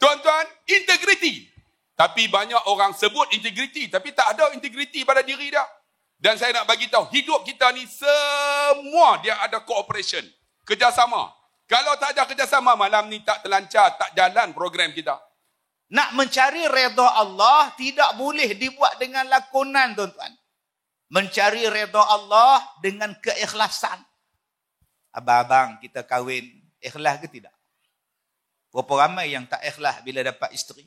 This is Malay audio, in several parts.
Tuan-tuan, integriti. Tapi banyak orang sebut integriti, tapi tak ada integriti pada diri dia. Dan saya nak bagi tahu, hidup kita ni semua dia ada cooperation, kerjasama. Kalau tak ada kerjasama, malam ni tak terlancar, tak jalan program kita. Nak mencari redha Allah tidak boleh dibuat dengan lakonan, tuan-tuan. Mencari redha Allah dengan keikhlasan. Abang-abang kita kahwin, ikhlas ke tidak? Berapa ramai yang tak ikhlas bila dapat isteri?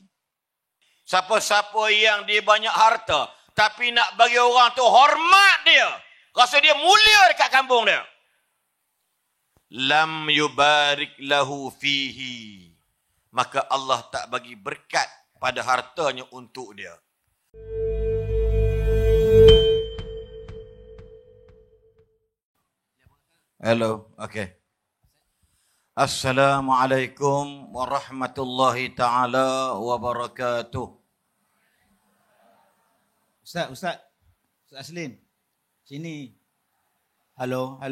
Siapa-siapa yang dia banyak harta, tapi nak bagi orang tu hormat dia, rasa dia mulia dekat kampung dia, lam yubarik lahu fihi, maka Allah tak bagi berkat pada hartanya untuk dia. Hello, okay. Assalamualaikum warahmatullahi taala wabarakatuh. Ustaz Aslin. Sini. Halo.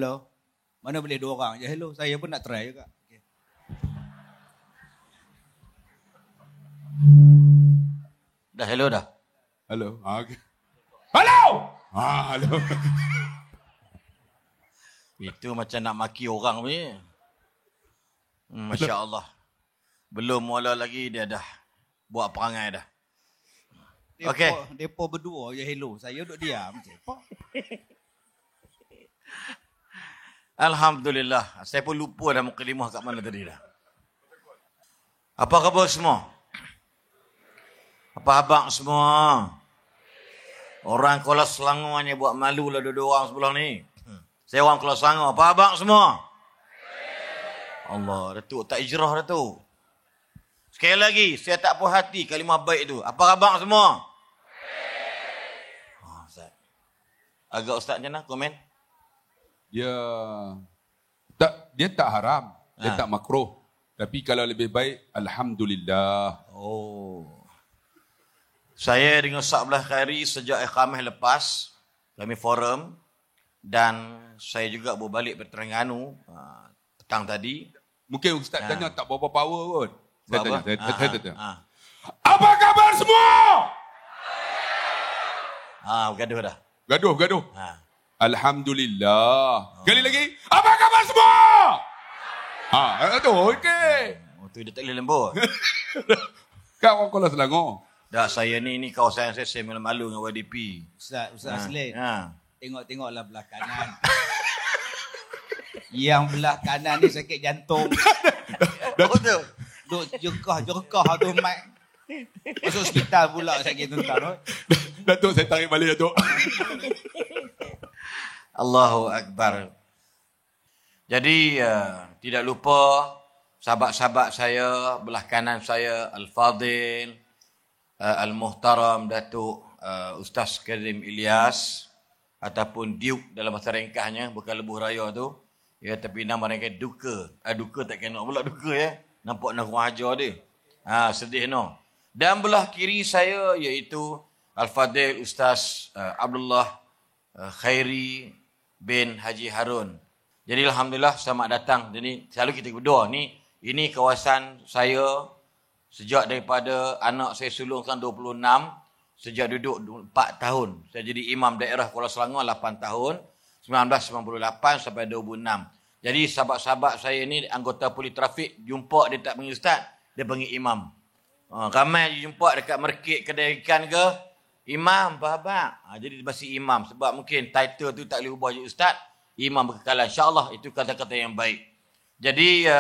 Mana boleh dua orang je hello. Saya pun nak try juga. Okay. Dah hello dah. Halo. Okay. Halo. Halo. Itu macam nak maki orang ni. Masya Allah. Belum mula lagi dia dah buat perangai dah. Okey. Depa berdua je hello. Saya duduk diam. Alhamdulillah. Saya pun lupa dah mukadimah kat mana tadi dah. Apa khabar semua? Apa abang semua? Orang Kuala Selangor ni buat malu lah dua orang sebelah ni. Saya orang Kuala Selangor. Apa abang semua? Allah, Datuk tak ijrah Datuk. Sekali lagi, saya tak puas hati kalimah baik tu. Apa abang semua? Ustaz. Agak Ustaz macam mana? Komen? Dia tak haram. Dia tak makruh. Tapi kalau lebih baik, Alhamdulillah. Oh. Saya dengan Ustaz Abdullah Khairi sejak Khamis lepas, kami forum. Dan saya juga berbalik dari Terengganu petang tadi. Mungkin Ustaz tanya tak berapa power kot. Saya tanya. Apa khabar semua? Bergaduh dah. Gaduh. Alhamdulillah. Kali lagi. Apa khabar semua? Tu okey. Tu dia tak boleh lembut. Kau orang Kuala Selangor. Dah saya ni kawasan saya malu-malu dengan YDP. Ustaz Aslin. Tengoklah belah kanan. Yang belah kanan ni sakit jantung. Betul. Duk jerkah tu mic. Masuk hospital pula sakit tuan-tuan. Datuk saya tarik balik Datuk. Allahu Akbar. Jadi tidak lupa sahabat-sahabat saya belah kanan saya Al-Fadil, Al-Muhtaram Datuk Ustaz Karim Ilyas ataupun Duke dalam bahasa ringkasnya, bukan lebuh raya tu. Ya, tapi nama mereka Duka. Duka tak kena pula Duka ya. Nampak nak kurang ajar dia. Sedih no. Dan belah kiri saya iaitu Al-Fadil Ustaz Abdullah Khairi bin Haji Harun. Jadi Alhamdulillah selamat datang. Jadi selalu kita berdua ni, ini kawasan saya sejak daripada anak saya sulung kan 26, sejak duduk 4 tahun. Saya jadi imam daerah Kuala Selangor 8 tahun, 1998 sampai 2006. Jadi sahabat-sahabat saya ni anggota polis trafik, jumpa dia tak panggil ustaz, dia panggil imam. Ramai jumpa dekat market kedai ikan ke, imam, bahabak. Jadi dia masih imam. Sebab mungkin title tu tak boleh ubah je ustaz, imam berkekalan. InsyaAllah itu kata-kata yang baik. Jadi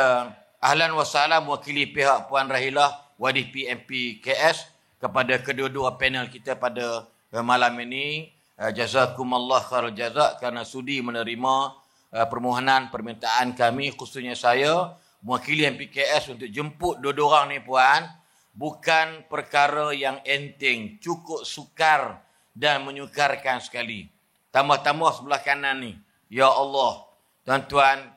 ahlan wa salam mewakili pihak Puan Rahilah YDP MP KS kepada kedua-dua panel kita pada malam ini. Jazakumullah khairul jazak kerana sudi menerima permohonan permintaan kami, khususnya saya mewakili MPKS untuk jemput dua-dua orang ni puan. Bukan perkara yang enteng, cukup sukar dan menyukarkan sekali. Tambah-tambah sebelah kanan ni, ya Allah, tuan-tuan,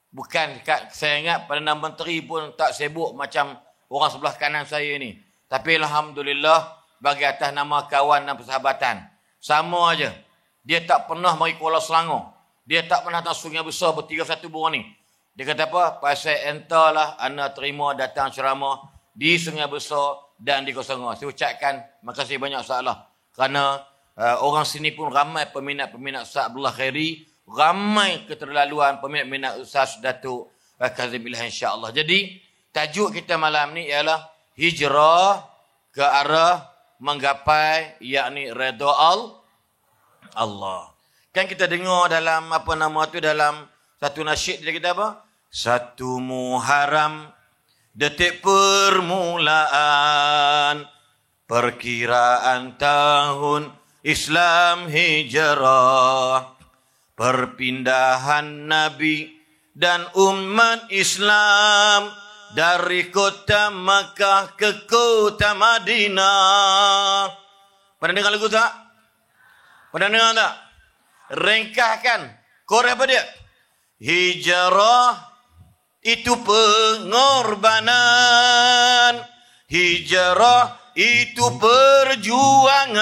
bukan saya ingat Perdana Menteri pun tak sibuk macam orang sebelah kanan saya ni. Tapi Alhamdulillah bagi atas nama kawan dan persahabatan. Sama aja. Dia tak pernah mari Kuala Selangor. Dia tak pernah datang Sungai Besar bertiga satu buah ni. Dia kata apa? Pasal entahlah anda terima datang ceramah di Sungai Besar dan di Koh Sangor. Saya ucapkan makasih banyak Ustaz Allah. Kerana orang sini pun ramai peminat-peminat Ustaz Abdullah Khairi. Ramai keterlaluan peminat-peminat Ustaz Datuk Kazim Ilham insya-Allah. Jadi tajuk kita malam ni ialah hijrah ke arah menggapai yakni redha Allah. Kan kita dengar dalam dalam satu nasyid dia kita apa? 1 Muharram detik permulaan perkiraan tahun Islam hijrah, perpindahan Nabi dan umat Islam dari kota Makkah ke kota Madinah. Pernah dengar lagu tak? Pernah dengar tak? Ringkaskan. Korang apa dia? Hijrah itu pengorbanan. Hijrah itu perjuangan.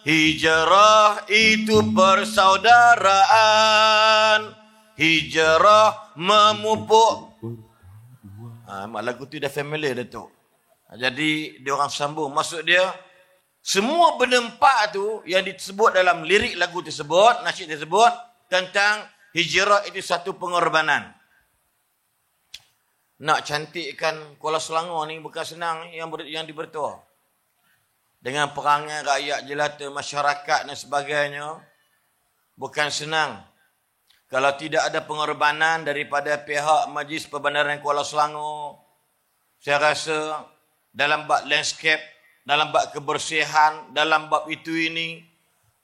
Hijrah itu persaudaraan. Hijrah memupuk. Lagu tu dah familiar dah tu. Jadi dia orang sambung. Maksud dia, semua benda 4 tu yang disebut dalam lirik lagu tersebut, nasyid tersebut, tentang hijrah itu satu pengorbanan. Nak cantikkan Kuala Selangor ni bukan senang yang dibertua. Dengan perangai rakyat jelata, masyarakat dan sebagainya, bukan senang. Kalau tidak ada pengorbanan daripada pihak Majlis Perbandaran Kuala Selangor, saya rasa dalam bab landscape, dalam bab kebersihan, dalam bab itu ini,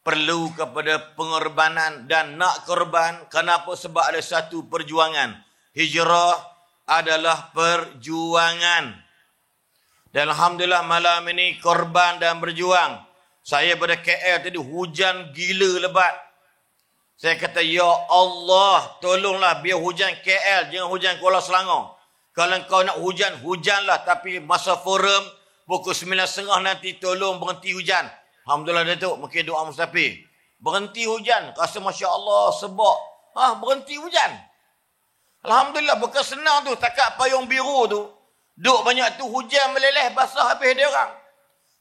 perlu kepada pengorbanan dan nak korban. Kenapa? Sebab ada satu perjuangan. Hijrah adalah perjuangan. Dan Alhamdulillah malam ini korban dan berjuang. Saya pada KL tadi hujan gila lebat. Saya kata, Ya Allah, tolonglah biar hujan KL, jangan hujan Kuala Selangor. Kalau kau nak hujan, hujanlah. Tapi masa forum, pukul 9.30 nanti tolong berhenti hujan. Alhamdulillah Datuk, mungkin doa musafir. Berhenti hujan. Rasa Masya Allah sebab berhenti hujan. Alhamdulillah, bukan senang tu. Takat payung biru tu. Duk banyak tu hujan meleleh basah habis dia orang.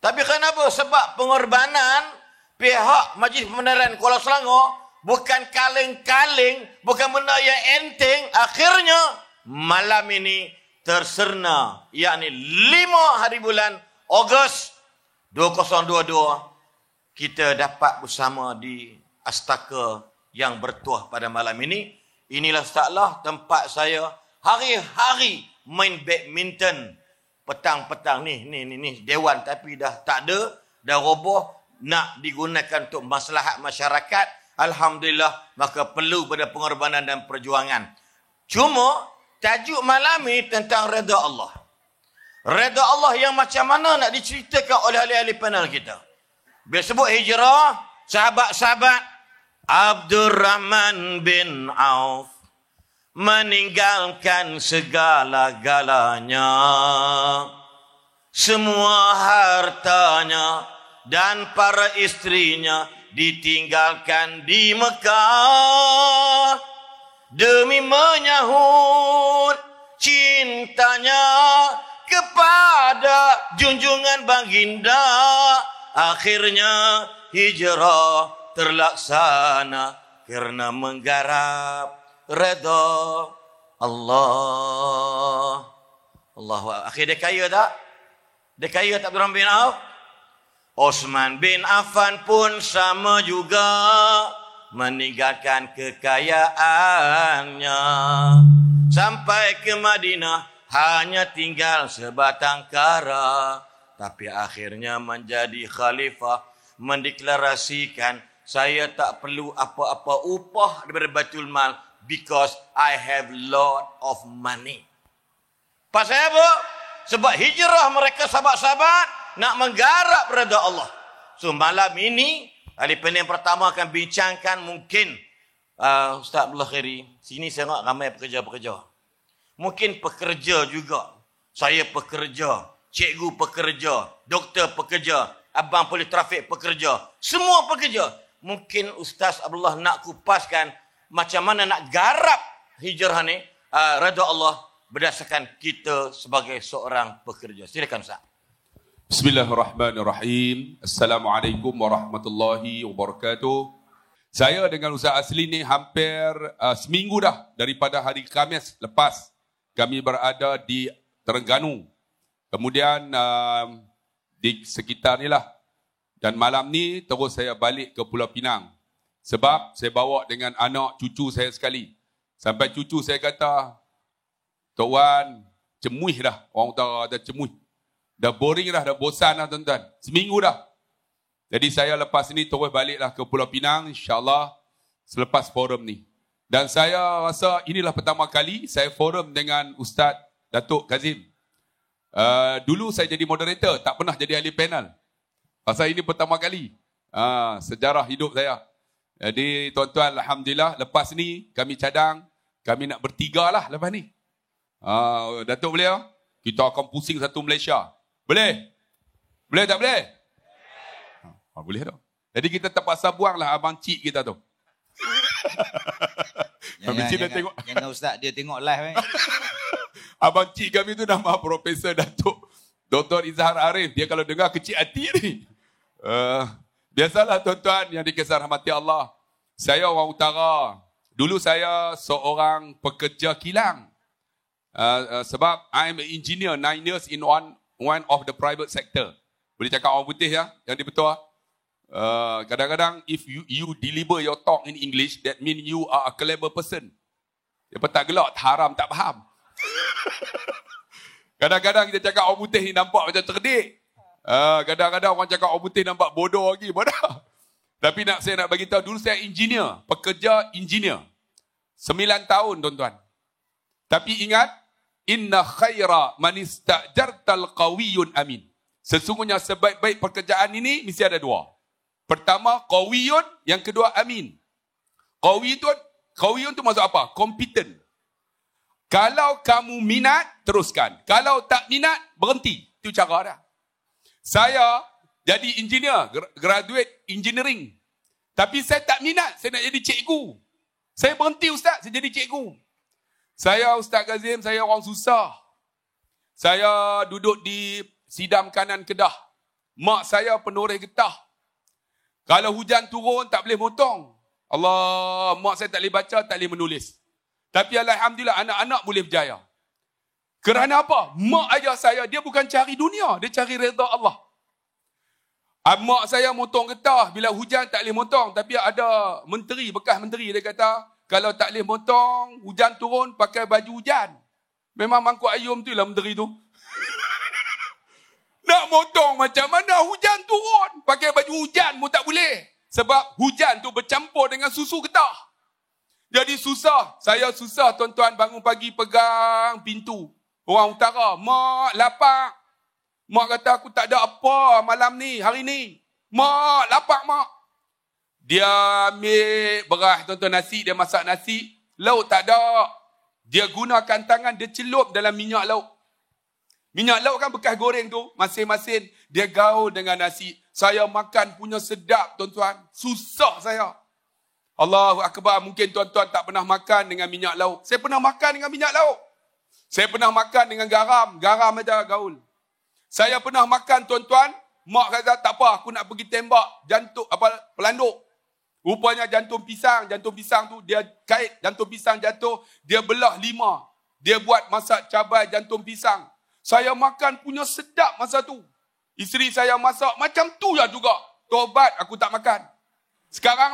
Tapi kenapa? Sebab pengorbanan pihak Majlis Perbandaran Kuala Selangor bukan kaleng-kaleng, bukan benda yang enteng. Akhirnya malam ini terserna, yakni 5 hari bulan Ogos 2022 kita dapat bersama di Astaka yang bertuah pada malam ini. Inilah Ustazlah tempat saya hari-hari main badminton. Petang-petang ni dewan tapi dah tak ada, dah roboh, nak digunakan untuk maslahat masyarakat. Alhamdulillah, maka perlu pada pengorbanan dan perjuangan. Cuma tajuk malam ini tentang redha Allah. Redha Allah yang macam mana nak diceritakan oleh ahli-ahli panel kita. Bila sebut hijrah, sahabat-sahabat Abdurrahman bin Auf meninggalkan segala-galanya, semua hartanya dan para istrinya ditinggalkan di Mekah demi menyahut cintanya kepada junjungan baginda. Akhirnya hijrah terlaksana kerana menggarap redha Allah. Akhir dia kaya tak? Dia kaya tak Abdurrahman bin Auf? Osman bin Affan pun sama juga, meninggalkan kekayaannya sampai ke Madinah hanya tinggal sebatang kara, tapi akhirnya menjadi khalifah, mendeklarasikan saya tak perlu apa-apa upah daripada Baitul Mal because I have lot of money. Pasal apa? Sebab hijrah mereka sahabat-sahabat nak menggarap redha Allah. So malam ini ahli panel pertama akan bincangkan mungkin Ustaz Abdullah Khairi. Sini saya tengok ramai pekerja-pekerja. Mungkin pekerja juga. Saya pekerja, cikgu pekerja, doktor pekerja, abang polis trafik pekerja. Semua pekerja. Mungkin Ustaz Abdullah nak kupaskan macam mana nak garap hijrah ni, redha Allah berdasarkan kita sebagai seorang pekerja. Silakan Ustaz. Bismillahirrahmanirrahim. Assalamualaikum warahmatullahi wabarakatuh. Saya dengan Ustaz Asli ni hampir seminggu dah daripada hari Khamis lepas kami berada di Terengganu. Kemudian di sekitar ni lah. Dan malam ni terus saya balik ke Pulau Pinang. Sebab saya bawa dengan anak cucu saya sekali. Sampai cucu saya kata, Tok Wan, cemuih dah. Orang utara dah cemuih. Dah boring dah, dah bosan dah tuan-tuan. Seminggu dah. Jadi saya lepas ni terus baliklah ke Pulau Pinang, insyaAllah selepas forum ni. Dan saya rasa inilah pertama kali saya forum dengan Ustaz Datuk Kazim. Dulu saya jadi moderator, tak pernah jadi ahli panel. Pasal ini pertama kali. Sejarah hidup saya. Jadi tuan-tuan, Alhamdulillah, lepas ni kami cadang, kami nak bertiga lah lepas ni. Datuk boleh tak? Kita akan pusing satu Malaysia. Boleh? Boleh tak boleh? Boleh tak? Jadi kita terpaksa buanglah abang cik kita tu. Jangan Ustaz dia tengok live. Abang cik kami tu nama Profesor Datuk Dr. Izhar Arif. Dia kalau dengar kecil hati ni. Biasalah tuan-tuan yang dikasihi rahmati Allah. Saya orang utara. Dulu saya seorang pekerja kilang. Sebab I'm an engineer 9 years in one of the private sector. Boleh cakap orang putih ya, yang dia betul. Kadang-kadang if you deliver your talk in English, that mean you are a clever person. Dia tak gelak, haram tak faham. Kadang-kadang kita cakap orang putih ni nampak macam cerdik. Kadang-kadang orang cakap orang putih nampak bodoh lagi. Bodoh. Tapi saya nak bagi tahu, dulu saya engineer, pekerja engineer. 9 tahun tuan-tuan. Tapi ingat, inna khaira man istajartal qawiyun amin. Sesungguhnya sebaik-baik pekerjaan ini mesti ada dua. Pertama, qawiyun, yang kedua amin. Qawiyun tu maksud apa? Competent. Kalau kamu minat, teruskan. Kalau tak minat, berhenti. Itu cara dah. Saya jadi engineer, graduate engineering. Tapi saya tak minat, saya nak jadi cikgu. Saya berhenti Ustaz, saya jadi cikgu. Saya Ustaz Kazim, saya orang susah. Saya duduk di Sidam Kanan Kedah. Mak saya penoreh getah. Kalau hujan turun, tak boleh motong. Allah, mak saya tak boleh baca, tak boleh menulis. Tapi Alhamdulillah, anak-anak boleh berjaya. Kerana apa? Mak ayah saya, dia bukan cari dunia, dia cari redha Allah. Mak saya motong getah, bila hujan tak boleh motong. Tapi ada menteri, bekas menteri, dia kata, kalau tak boleh motong, hujan turun, pakai baju hujan. Memang mangkuk ayam tu lah menteri tu. Nak motong macam mana hujan turun? Pakai baju hujan pun tak boleh. Sebab hujan tu bercampur dengan susu getah. Jadi susah. Saya susah tuan-tuan bangun pagi pegang pintu. Orang utara, mak lapar. Mak kata aku tak ada apa malam ni, hari ni. Mak lapar mak. Dia ambil beras tuan-tuan nasi, dia masak nasi. Lauk tak ada. Dia gunakan tangan, dia celup dalam minyak lauk. Minyak lauk kan bekas goreng tu. Masing-masing dia gaul dengan nasi. Saya makan punya sedap tuan-tuan. Susah saya. Allahu Akbar. Mungkin tuan-tuan tak pernah makan dengan minyak lauk. Saya pernah makan dengan minyak lauk. Saya pernah makan dengan garam. Garam aja gaul. Saya pernah makan tuan-tuan. Mak kata tak apa, aku nak pergi tembak jantung pelanduk. Rupanya jantung pisang tu dia kait jantung pisang jatuh, dia belah 5. Dia buat masak cabai jantung pisang. Saya makan punya sedap masa tu. Isteri saya masak macam tu lah juga. Tobat aku tak makan. Sekarang.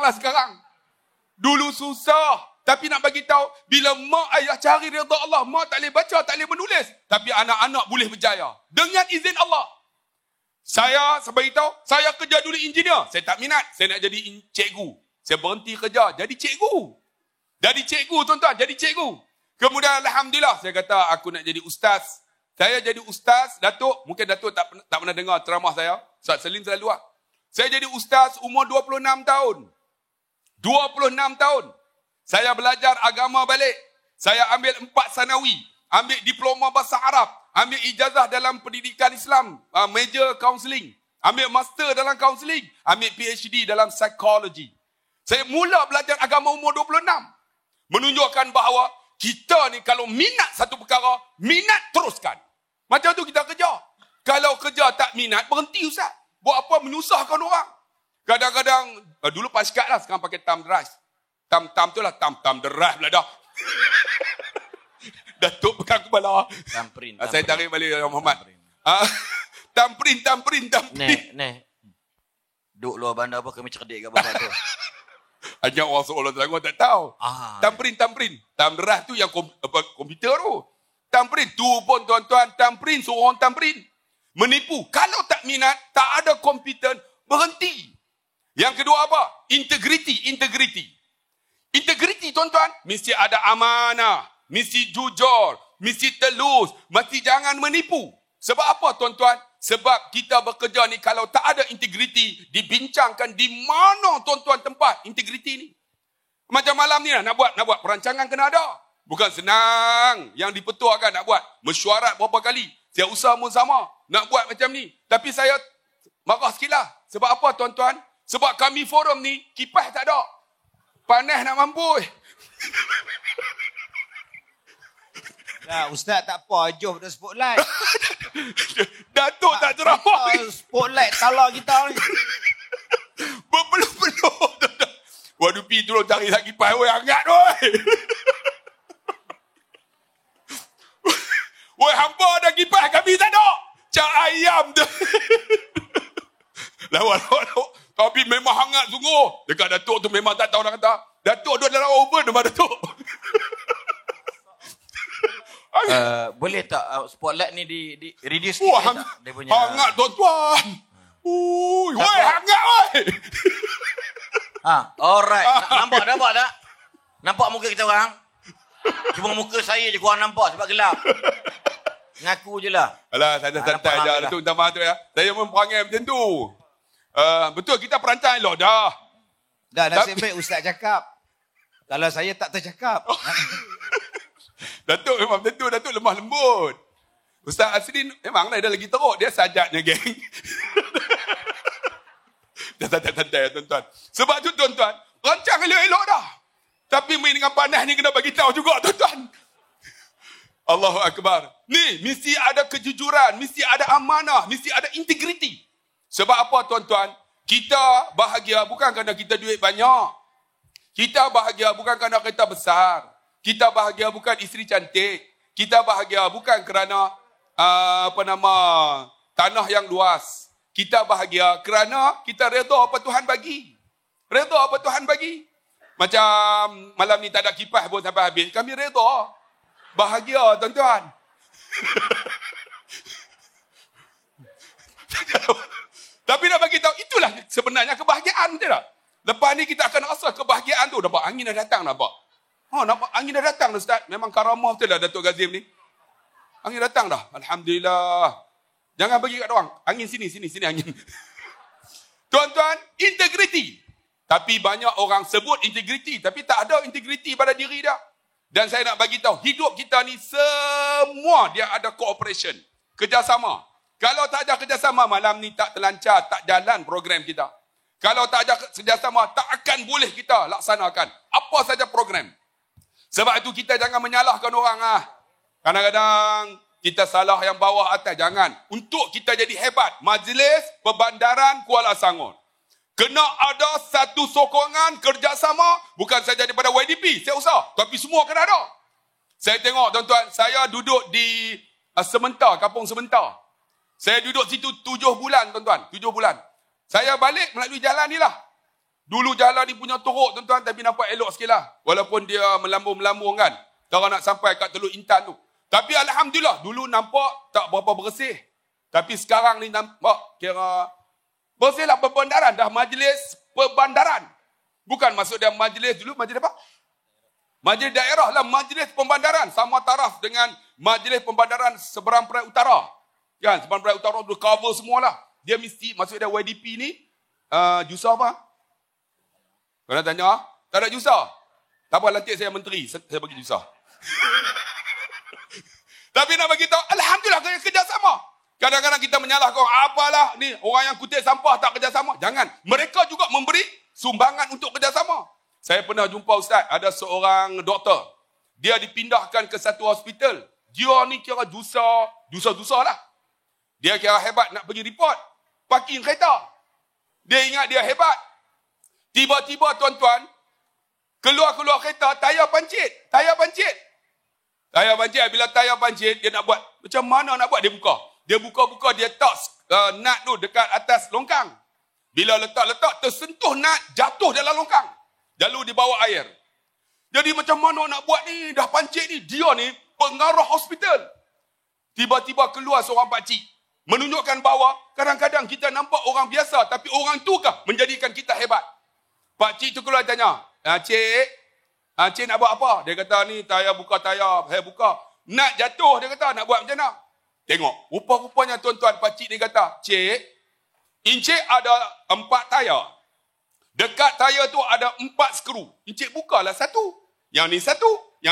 Dulu susah. Tapi nak bagi tahu, bila mak ayah cari redha Allah, mak tak boleh baca, tak boleh menulis. Tapi anak-anak boleh berjaya. Dengan izin Allah. Saya beritahu, saya kerja dulu engineer. Saya tak minat. Saya nak jadi cikgu. Saya berhenti kerja. Jadi cikgu, tuan-tuan. Jadi cikgu. Kemudian Alhamdulillah, saya kata aku nak jadi ustaz. Saya jadi ustaz, Datuk. Mungkin Datuk tak pernah dengar ceramah saya. Ustaz Selim selalu buat. Saya jadi ustaz umur 26 tahun. 26 tahun. Saya belajar agama balik. Saya ambil 4 sanawi. Ambil diploma bahasa Arab. Ambil ijazah dalam pendidikan Islam. Major counselling. Ambil master dalam counselling. Ambil PhD dalam psikologi. Saya mula belajar agama umur 26. Menunjukkan bahawa kita ni kalau minat satu perkara, minat teruskan. Macam tu kita kerja. Kalau kerja tak minat, berhenti Ustaz. Buat apa menyusahkan orang? Kadang-kadang, dulu paskat lah, sekarang pakai thumb drive. Thumb tu lah, thumb drive pula dah. Datuk pegang kepala. Tamprin. Saya tarik balik Muhammad. Tamprin. Neh. Duk luar bandar apa kami cerdik kat bawah tu. Hanya orang seolah Selangor tak tahu. Tamprin. Thumb drive tu yang komputer tu. Tamprin. Tu pun tuan-tuan, tamprin, suruh orang tamprin. Menipu. Kalau tak minat, tak ada kompeten, berhenti. Yang kedua apa? Integriti. Integriti tuan-tuan, mesti ada amanah, mesti jujur, mesti telus, mesti jangan menipu. Sebab apa tuan-tuan? Sebab kita bekerja ni kalau tak ada integriti, dibincangkan di mana tuan-tuan tempat integriti ni. Macam malam ni lah, nak buat perancangan kena ada. Bukan senang yang dipetuakan nak buat. Mesyuarat berapa kali. Saya usaha pun sama. Nak buat macam ni. Tapi saya marah sikit lah. Sebab apa tuan-tuan? Sebab kami forum ni, kipas tak ada. Panas nak mampus. Nah, Ustaz tak apa. Jom dah spotlight. Datuk tak ceramah. Spotlight talak kita ni. Berpeluh-peluh. Waduh, pergi turun cari lagi kipas. Woi, hangat woi. Woi, hampa ada kipas, kami tak ada. Cak ayam tu. Lawan. Tapi memang hangat sungguh. Dekat Datuk tu memang tak tahu nak kata. Datuk duduk dalam oven nama Datuk. Boleh tak spotlight ni di reduce Wah, sikit tak? Dia punya... hangat tuan-tuan. Woi, hangat woi. Alright. Nampak tak? Nampak muka kita orang? Cuma muka saya je korang nampak sebab gelap. Ngaku je lah. Alah, santai-santai je. Datuk minta maaf tu ya. Saya pun perangai macam tu. Betul, kita perancang elok dah. Dah, nasib baik Ustaz cakap. Kalau saya tak tercakap. Datuk memang macam tu. Datuk lemah lembut. Ustaz Asrin memanglah dia lagi teruk. Dia sajatnya, geng. Dah santai-santai tuan-tuan. Sebab tu tuan-tuan, rancang elok-elok dah. Tapi main dengan panas ni kena bagi tahu juga tuan-tuan. Allahu Akbar. Ni, mesti ada kejujuran, mesti ada amanah, mesti ada integriti. Sebab apa tuan-tuan? Kita bahagia bukan kerana kita duit banyak. Kita bahagia bukan kerana kereta besar. Kita bahagia bukan isteri cantik. Kita bahagia bukan kerana tanah yang luas. Kita bahagia kerana kita redha apa Tuhan bagi. Redha apa Tuhan bagi. Macam malam ni tak ada kipas pun sampai habis. Kami redha. Bahagia tuan-tuan. Tapi nak bagi tahu, itulah sebenarnya kebahagiaan, betul tak? Lepas ni kita akan rasa kebahagiaan tu. Nampak angin dah datang, nampak? Nampak angin dah datang dah Ustaz. Memang karamah betul lah Datuk Gazim ni. Angin datang dah. Alhamdulillah. Jangan bagi kat orang. Angin sini angin. Tuan-tuan, integriti. Tapi banyak orang sebut integriti. Tapi tak ada integriti pada diri dia. Dan saya nak bagi tahu, hidup kita ni semua dia ada cooperation. Kerjasama. Kalau tak ada kerjasama, malam ni tak terlancar, tak jalan program kita. Kalau tak ada kerjasama, tak akan boleh kita laksanakan apa saja program. Sebab itu kita jangan menyalahkan orang. Kadang-kadang kita salah yang bawah atas. Jangan. Untuk kita jadi hebat, Majlis Perbandaran Kuala Sangon kena ada satu sokongan kerjasama, bukan saja daripada YDP, saya usah, tapi semua kena ada. Saya tengok tuan-tuan, saya duduk di Sementar, Kampung Sementar. Saya duduk situ 7 bulan tuan-tuan, 7 bulan. Saya balik melalui jalan ni lah. Dulu jalan ni punya teruk tuan-tuan, tapi nampak elok sikit lah. Walaupun dia melambung-melambung kan. Kalau nak sampai kat Teluk Intan tu. Tapi Alhamdulillah, dulu nampak tak berapa bersih. Tapi sekarang ni nampak kira bersihlah perbandaran. Dah Majlis Perbandaran. Bukan maksud dia majlis dulu, majlis apa? Majlis daerah lah, Majlis Perbandaran. Sama taraf dengan Majlis Perbandaran Seberang Perai Utara. Kan, Seberang Perai Utara tu cover semualah. Dia mesti, maksud dia YDP ni, jusa apa? Kalau tanya, tak ada jusa. Tak apa, nanti saya menteri, saya bagi jusa. Tapi nak bagi tahu, Alhamdulillah kerjasama. Kadang-kadang kita menyalahkan, apalah ni, orang yang kutip sampah tak kerjasama. Jangan. Mereka juga memberi sumbangan untuk kerjasama. Saya pernah jumpa Ustaz, ada seorang doktor. dia dipindahkan ke satu hospital. Dia ni kira dosa lah. Dia kira hebat nak pergi report. Parking kereta. Dia ingat dia hebat. Tiba-tiba tuan-tuan, keluar kereta, tayar pancit. Bila tayar pancit, dia nak buat. Macam mana nak buat? Dia buka. Dia tak nut tu dekat atas longkang. Bila letak, tersentuh nut, jatuh dalam longkang. Lalu dibawa air. Jadi macam mana nak buat ni? Dah pancit ni. Dia ni pengarah hospital. Tiba-tiba keluar seorang pakcik. Menunjukkan bahawa kadang-kadang kita nampak orang biasa, tapi orang tu kah menjadikan kita hebat. Pakcik tu keluar tanya, Cik nak buat apa? Dia kata, ni buka tayar, saya buka. Nak jatuh, dia kata, nak buat macam mana? Tengok, rupa-rupanya tuan-tuan, pakcik dia kata, Cik, Encik ada 4 tayar. Dekat tayar tu ada 4 skru. Encik bukalah 1. Yang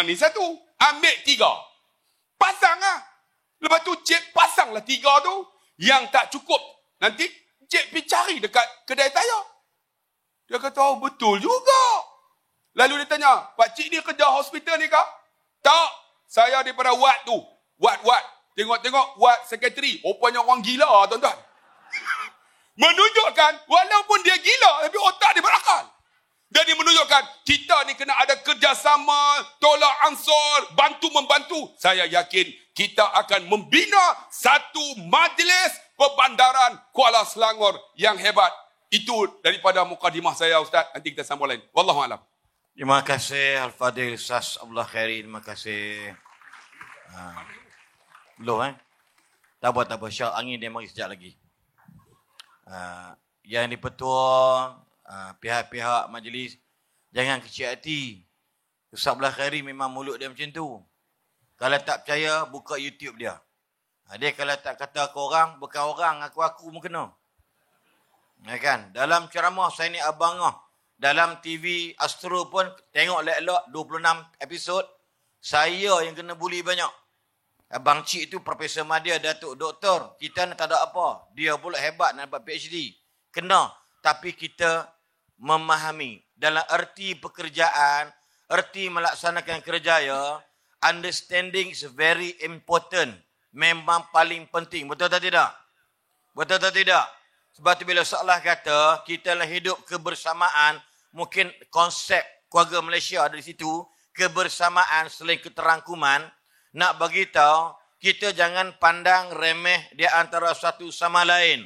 ni 1. Ambil 3. Pasang lah. Lepas tu cik pasanglah 3 tu. Yang tak cukup. Nanti cik pergi cari dekat kedai tayar. Dia kata, oh, betul juga. Lalu dia tanya, pakcik ni kerja hospital ni kah? Tak. Saya daripada ward tu. Ward. Tengok ward secretary. Rupanya orang gila, tuan-tuan. Menunjukkan, walaupun dia gila, tapi otak dia berakal. Jadi menunjukkan, kita ni kena ada kerjasama, tolak ansur, bantu-membantu. Saya yakin, kita akan membina satu majlis perbandaran Kuala Selangor yang hebat. Itu daripada mukadimah saya, Ustaz. Nanti kita sambung lain. Wallahualam. Terima kasih Al-Fadhil Ustaz Abdullah Khairi. Terima kasih. Belum Tak apa. Syar angin dia mari sekejap lagi. Yang dipetua pihak-pihak majlis, jangan kecil hati. Ustaz Abdullah Khairi memang mulut dia macam tu. Kalau tak percaya, buka YouTube dia. Dia kalau tak kata ke orang, bukan orang, aku pun kena. Ya kan? Dalam ceramah saya ni abangah. Dalam TV Astro pun tengok elok 26 episod. Saya yang kena bully banyak. Abang Cik tu Profesor Madya, Datuk Doktor. Kita tak ada apa. Dia pula hebat nak dapat PhD. Kena. Tapi kita memahami. Dalam erti pekerjaan, erti melaksanakan kerjaya, understanding is very important. Memang paling penting. Betul atau tidak? Betul atau tidak? Sebab tu bila Allah kata, kita lah hidup kebersamaan, mungkin konsep keluarga Malaysia ada di situ, kebersamaan selain keterangkuman, nak bagi tahu kita jangan pandang remeh di antara satu sama lain.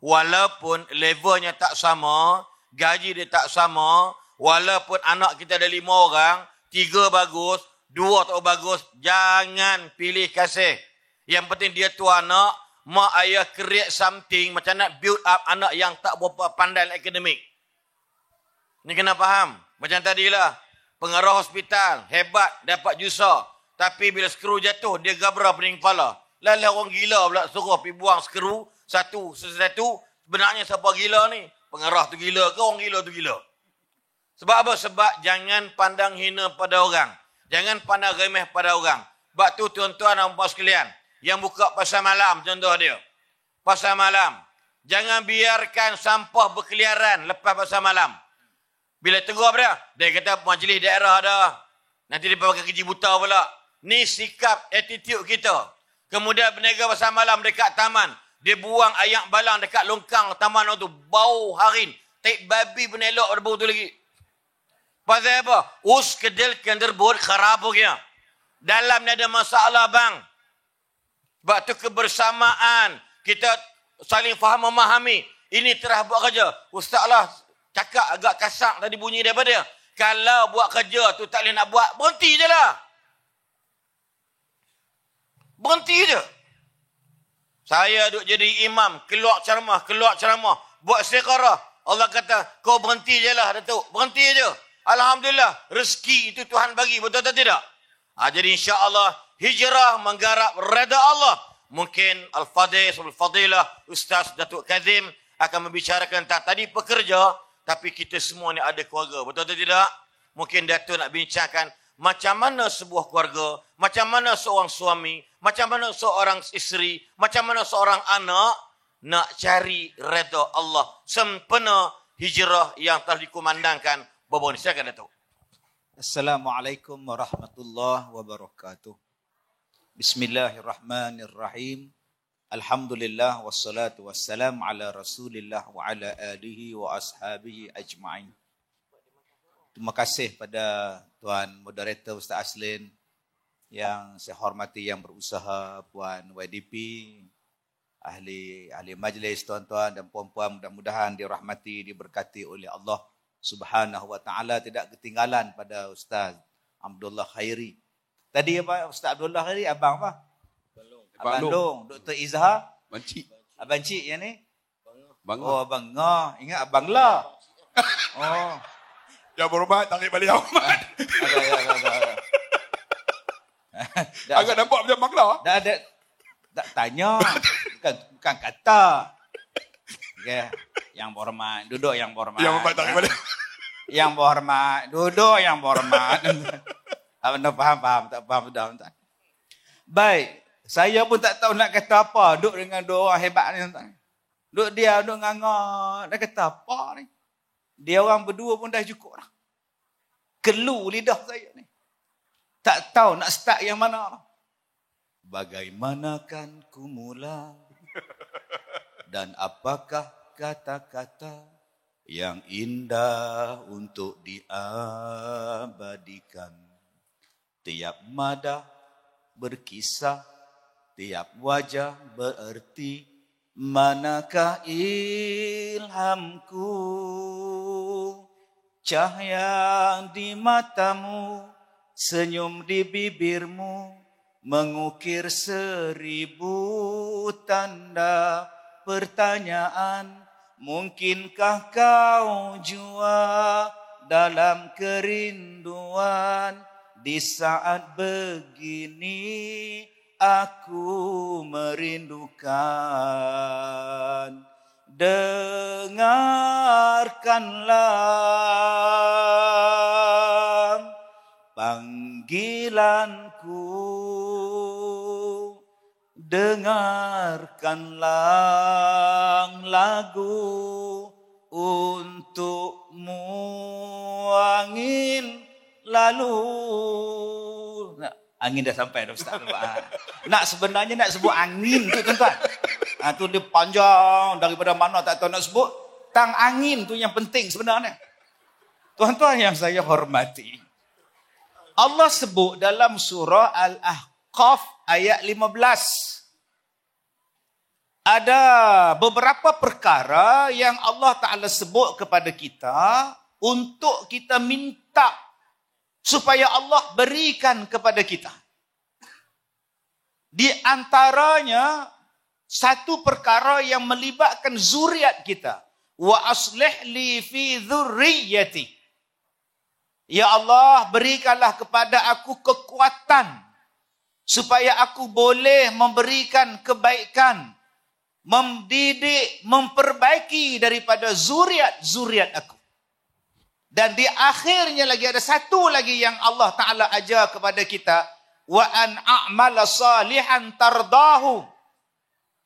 Walaupun levelnya tak sama, gaji dia tak sama, walaupun anak kita ada 5 orang, 3 bagus, 2 tak bagus, jangan pilih kasih. Yang penting dia tu anak, mak ayah create something, macam nak build up anak yang tak berapa pandai akademik. Ni kena faham. Macam tadilah, pengarah hospital, hebat, dapat jusa. Tapi bila skru jatuh, dia gabra pening kepala. Lalu orang gila pula suruh pergi buang skru, satu. Sebenarnya siapa gila ni? Pengarah tu gila ke orang gila tu gila? Sebab apa? Sebab jangan pandang hina pada orang. Jangan pandang remeh pada orang. Sebab tu tuan-tuan dan puan sekalian, yang buka pasar malam contoh dia. Pasar malam. Jangan biarkan sampah berkeliaran lepas pasar malam. Bila tegur apa dia kata majlis daerah ada. Nanti dia pakai keji buta pula. Ni sikap, attitude kita. Kemudian berniaga pasar malam dekat taman. Dia buang ayak balang dekat longkang taman tu. Bau harin. Tak babi penelok ada bau tu lagi. Pasal apa? Us kedel kenderbut kharabuknya. Dalam ni ada masalah bang. Sebab tu kebersamaan. Kita saling faham memahami. Ini terah buat kerja. Ustaz lah cakap agak kasar tadi bunyi daripada dia. Kalau buat kerja tu tak boleh nak buat, berhenti je lah. Berhenti je. Saya duduk jadi imam. Keluar ceramah. Buat istiqarah. Allah kata, kau berhenti je lah Datuk. Berhenti je. Alhamdulillah. Rezeki itu Tuhan bagi. Betul atau tidak? Jadi insya-Allah hijrah menggarap redha Allah. Mungkin Al-Fadilah, Ustaz Datuk Kazim akan membicarakan tadi pekerja, tapi kita semua ni ada keluarga. Betul atau tidak? Mungkin Datuk nak bincangkan macam mana sebuah keluarga, macam mana seorang suami, macam mana seorang isteri, macam mana seorang anak nak cari redha Allah. Sempena hijrah yang telah dikumandangkan. Silakan Datuk. Assalamualaikum warahmatullahi wabarakatuh. Bismillahirrahmanirrahim. Alhamdulillah wassalatu wassalam ala Rasulillah wa ala alihi wa ashabihi ajma'in. Terima kasih pada Tuan Moderator Ustaz Aslin, yang saya hormati yang berusaha, Puan YDP, ahli majlis, tuan-tuan dan puan-puan, mudah-mudahan dirahmati, diberkati oleh Allah Subhanahu wa taala. Tidak ketinggalan pada Ustaz Abdullah Khairi. Tadi apa Ustaz Abdullah Khairi, abang apa? Abang Long. Dr. Izhar? Bancik. Abang Cik yang ni? Bang. Oh, Abang Ngah. Ingat Abang La. Oh. Ya berhormat, tarik balik hormat. Agak nampak macam Bangla. Dah ada. Tak tanya. Bukan kata. Okay. Yang berhormat, duduk yang berhormat. Yang berhormat tarik balik. Yang berhormat, duduk yang berhormat. Anda faham? Tak faham dah. Baik, saya pun tak tahu nak kata apa. Duduk dengan dua orang hebat ni. Duduk dia, duduk ngangah. Nak kata apa ni? Dia orang berdua pun dah cukup dah. Kelu lidah saya ni. Tak tahu nak start yang mana. Bagaimanakah ku mula? Dan apakah kata-kata yang indah untuk diabadikan? Tiap madah berkisah, tiap wajah bererti. Manakah ilhamku? Cahaya di matamu, senyum di bibirmu, mengukir 1000 tanda pertanyaan. Mungkinkah kau jua dalam kerinduan? Di saat begini aku merindukan. Dengarkanlah panggilanku, dengarkanlah lagu untukmu, angin lalu. Nah, angin dah sampai dah Ustaz. Nak sebenarnya nak sebut angin tu tuan-tuan. Tu dia panjang daripada mana tak tahu nak sebut. Tang angin tu yang penting sebenarnya. Tuan-tuan yang saya hormati, Allah sebut dalam surah Al-Ahqaf ayat 15. Ada beberapa perkara yang Allah Ta'ala sebut kepada kita untuk kita minta supaya Allah berikan kepada kita. Di antaranya satu perkara yang melibatkan zuriat kita. Wa aslih li fi dhurriyyati. Ya Allah, berikanlah kepada aku kekuatan supaya aku boleh memberikan kebaikan, mendidik, memperbaiki daripada zuriat-zuriat aku. Dan di akhirnya lagi ada satu lagi yang Allah Ta'ala ajar kepada kita. Wa an a'mala salihan tardahu.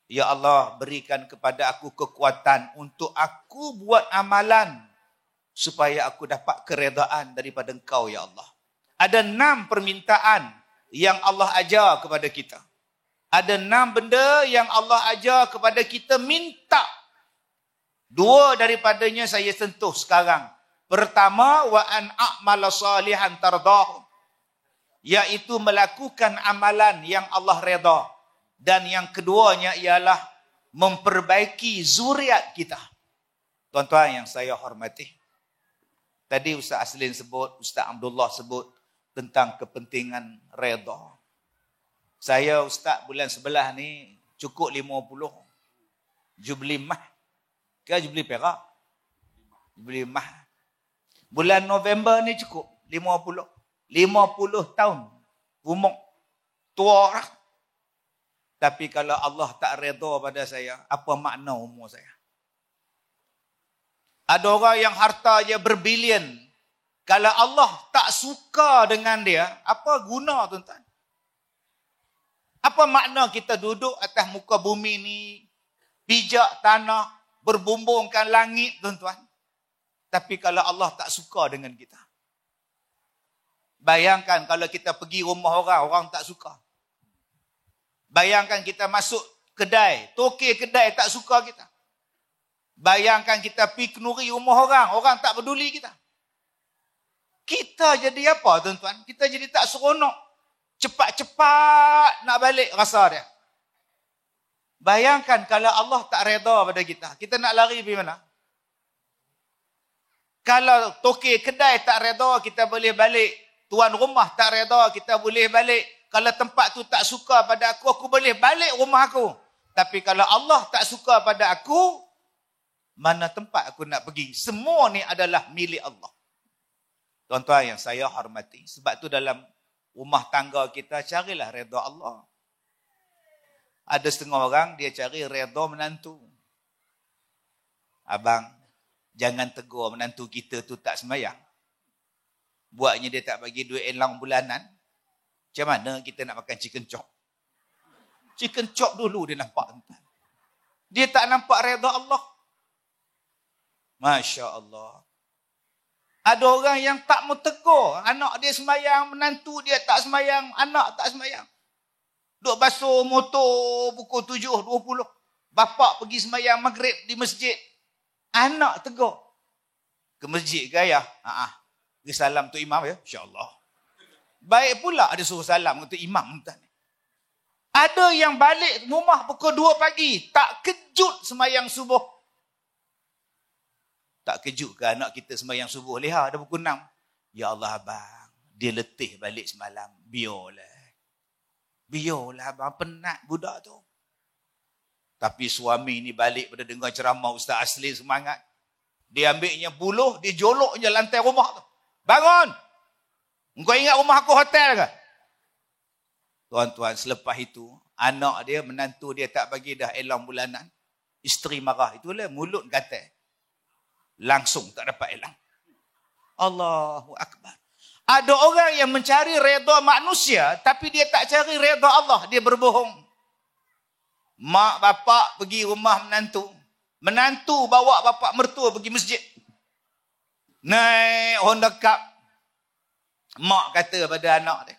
Ya Allah, berikan kepada aku kekuatan untuk aku buat amalan supaya aku dapat keredaan daripada Engkau, ya Allah. Ada 6 permintaan yang Allah ajar kepada kita. Ada 6 benda yang Allah ajar kepada kita minta. 2 daripadanya saya sentuh sekarang. Pertama, wa an a'mala salihan tardahu, iaitu melakukan amalan yang Allah redha. Dan yang keduanya ialah memperbaiki zuriat kita. Tuan-tuan yang saya hormati, tadi Ustaz Aslin sebut, Ustaz Abdullah sebut tentang kepentingan redha. Saya Ustaz bulan sebelah ni cukup 50 Jubli Mah ke Jubli Perak? Jubli Mah. Bulan November ni cukup 50 tahun umur tua orang. Tapi kalau Allah tak redha pada saya, apa makna umur saya? Ada orang yang hartanya berbilion. Kalau Allah tak suka dengan dia, apa guna tuan-tuan? Apa makna kita duduk atas muka bumi ni, pijak tanah, berbumbungkan langit tuan-tuan. Tapi kalau Allah tak suka dengan kita. Bayangkan kalau kita pergi rumah orang, orang tak suka. Bayangkan kita masuk kedai, tokek kedai tak suka kita. Bayangkan kita pergi kenuri rumah orang, orang tak peduli kita. Kita jadi apa tuan-tuan? Kita jadi tak seronok. Cepat-cepat nak balik rasa dia. Bayangkan kalau Allah tak reda pada kita. Kita nak lari pergi mana? Kalau tokek kedai tak reda, kita boleh balik. Tuan rumah tak reda, kita boleh balik. Kalau tempat tu tak suka pada aku boleh balik rumah aku. Tapi kalau Allah tak suka pada aku, mana tempat aku nak pergi? Semua ni adalah milik Allah. Tuan-tuan yang saya hormati. Sebab tu dalam rumah tangga kita, carilah reda Allah. Ada setengah orang, dia cari reda menantu. Abang, jangan tegur menantu kita tu tak sembahyang. Buatnya dia tak bagi duit elang bulanan. Macam mana kita nak makan chicken chop? Chicken chop dulu dia nampak. Dia tak nampak reda Allah. Masya Allah. Ada orang yang tak mau tegur. Anak dia sembahyang, menantu dia tak sembahyang, anak tak sembahyang. Duk basuh motor pukul 7.20. Bapak pergi sembahyang maghrib di masjid. Anak tegur. Ke masjid ke ayah? Beri salam untuk imam ya. InsyaAllah. Baik pula ada suruh salam untuk imam. Ada yang balik rumah pukul 2 pagi. Tak kejut sembahyang subuh. Tak kejut ke anak kita sembahyang subuh? Lihat ada pukul 6. Ya Allah abang. Dia letih balik semalam. Biarlah. Biarlah abang. Penat budak tu. Tapi suami ni balik pada dengar ceramah Ustaz Asli semangat. Dia ambilnya buluh. Dia joloknya lantai rumah tu. Bangun! Engkau ingat rumah aku hotel ke? Tuan-tuan, selepas itu, anak dia, menantu dia tak bagi dah elang bulanan. Isteri marah. Itulah mulut gatal. Langsung tak dapat elang. Allahu Akbar. Ada orang yang mencari reda manusia, tapi dia tak cari reda Allah. Dia berbohong. Mak bapak pergi rumah menantu. Menantu bawa bapak mertua pergi masjid. Naik Honda Cup. Mak kata pada anak dia.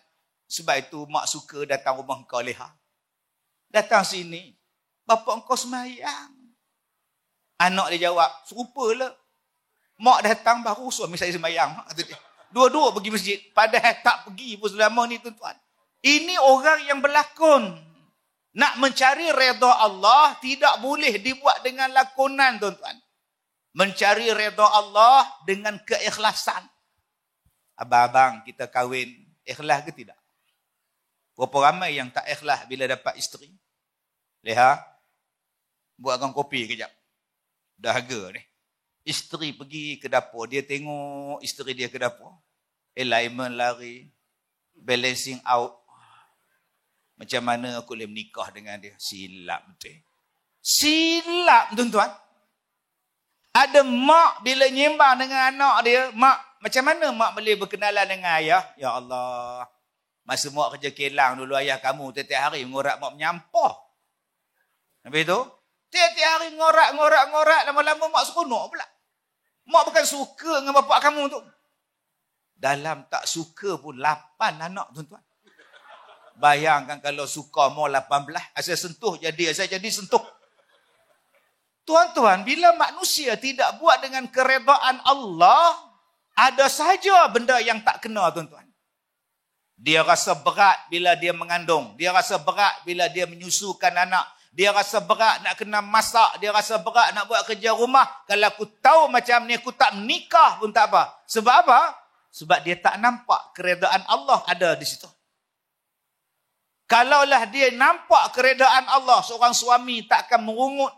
Sebab itu mak suka datang rumah kau leha. Datang sini. Bapak engkau sembahyang. Anak dia jawab. Serupalah. Mak datang baru suami saya sembahyang. Dua-dua pergi masjid. Padahal tak pergi pun selama ni tuan-tuan. Ini orang yang berlakon. Nak mencari reda Allah tidak boleh dibuat dengan lakonan tuan-tuan. Mencari reda Allah dengan keikhlasan. Abang-abang kita kahwin, ikhlas ke tidak? Berapa ramai yang tak ikhlas bila dapat isteri? Lihat, buatkan kopi kejap. Dahaga ni. Isteri pergi ke dapur, dia tengok isteri dia ke dapur. Alignment lari, balancing out. Macam mana aku boleh menikah dengan dia? Silap betul. Silap tuan-tuan. Ada mak bila nyembang dengan anak dia, mak, macam mana mak boleh berkenalan dengan ayah? Ya Allah. Masa mak kerja kilang dulu, ayah kamu tiap-tiap hari ngorak mak menyampah. Habis tu, tiap-tiap hari ngorak, lama-lama mak seronok pula. Mak bukan suka dengan bapak kamu tu. Dalam tak suka pun 8 anak tuan-tuan. Bayangkan kalau suka mau 18, asal sentuh jadi, asal jadi sentuh. Tuan-tuan, bila manusia tidak buat dengan keredaan Allah, ada saja benda yang tak kena tuan-tuan. Dia rasa berat bila dia mengandung. Dia rasa berat bila dia menyusukan anak. Dia rasa berat nak kena masak. Dia rasa berat nak buat kerja rumah. Kalau aku tahu macam ni, aku tak menikah pun tak apa. Sebab apa? Sebab dia tak nampak keredaan Allah ada di situ. Kalaulah dia nampak keredaan Allah, seorang suami tak akan merungut.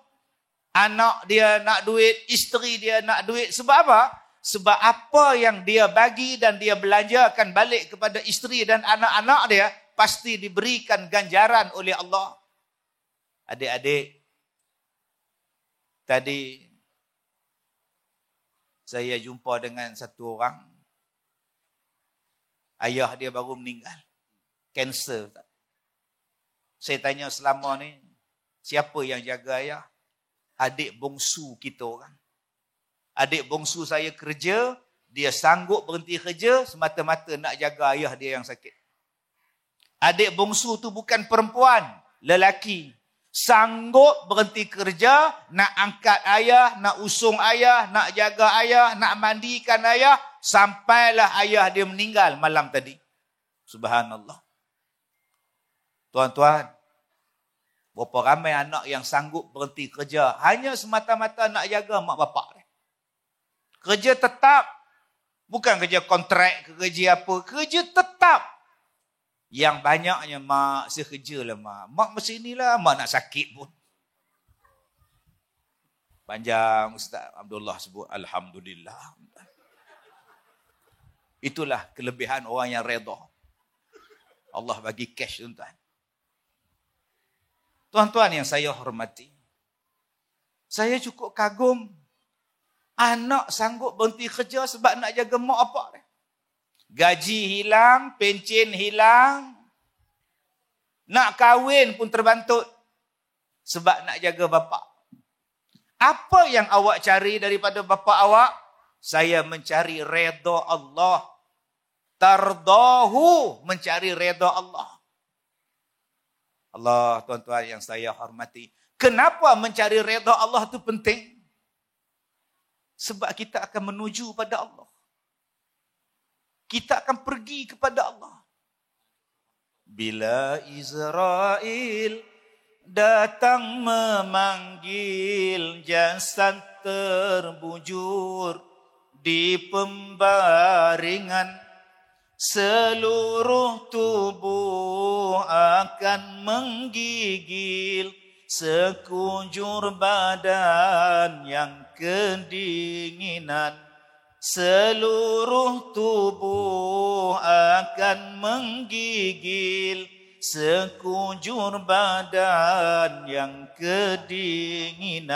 Anak dia nak duit, isteri dia nak duit. Sebab apa? Sebab apa yang dia bagi dan dia belanjakan balik kepada isteri dan anak-anak dia, pasti diberikan ganjaran oleh Allah. Adik-adik, tadi saya jumpa dengan satu orang. Ayah dia baru meninggal. Kanser. Saya tanya selama ni, siapa yang jaga ayah? Adik bongsu kita orang. Adik bongsu saya kerja, Dia sanggup berhenti kerja semata-mata nak jaga ayah dia yang sakit. Adik bongsu tu bukan perempuan, lelaki. Sanggup berhenti kerja, nak angkat ayah, nak usung ayah, nak jaga ayah, nak mandikan ayah, sampailah ayah dia meninggal malam tadi. Subhanallah. Tuan-tuan, berapa ramai anak yang sanggup berhenti kerja hanya semata-mata nak jaga mak bapak dia. Kerja tetap. Bukan kerja kontrak, kerja apa. Kerja tetap. Yang banyaknya, mak, saya kerja lah mak. Mak mesti inilah, mak nak sakit pun. Panjang Ustaz Abdullah sebut, Alhamdulillah. Itulah kelebihan orang yang redha. Allah bagi cash, tuan-tuan. Tuan-tuan yang saya hormati. Saya cukup kagum. Anak sanggup berhenti kerja sebab nak jaga mak bapak dia. Gaji hilang, pencen hilang. Nak kahwin pun terbantut. Sebab nak jaga bapa. Apa yang awak cari daripada bapa awak? Saya mencari redha Allah. Tardahu, mencari redha Allah. Allah, tuan-tuan yang saya hormati. Kenapa mencari redha Allah itu penting? Sebab kita akan menuju pada Allah. Kita akan pergi kepada Allah. Bila Israel datang memanggil, jasad terbujur di pembaringan, seluruh tubuh akan menggigil, sekujur badan yang kedinginan. Seluruh tubuh akan menggigil, sekujur badan yang kedinginan.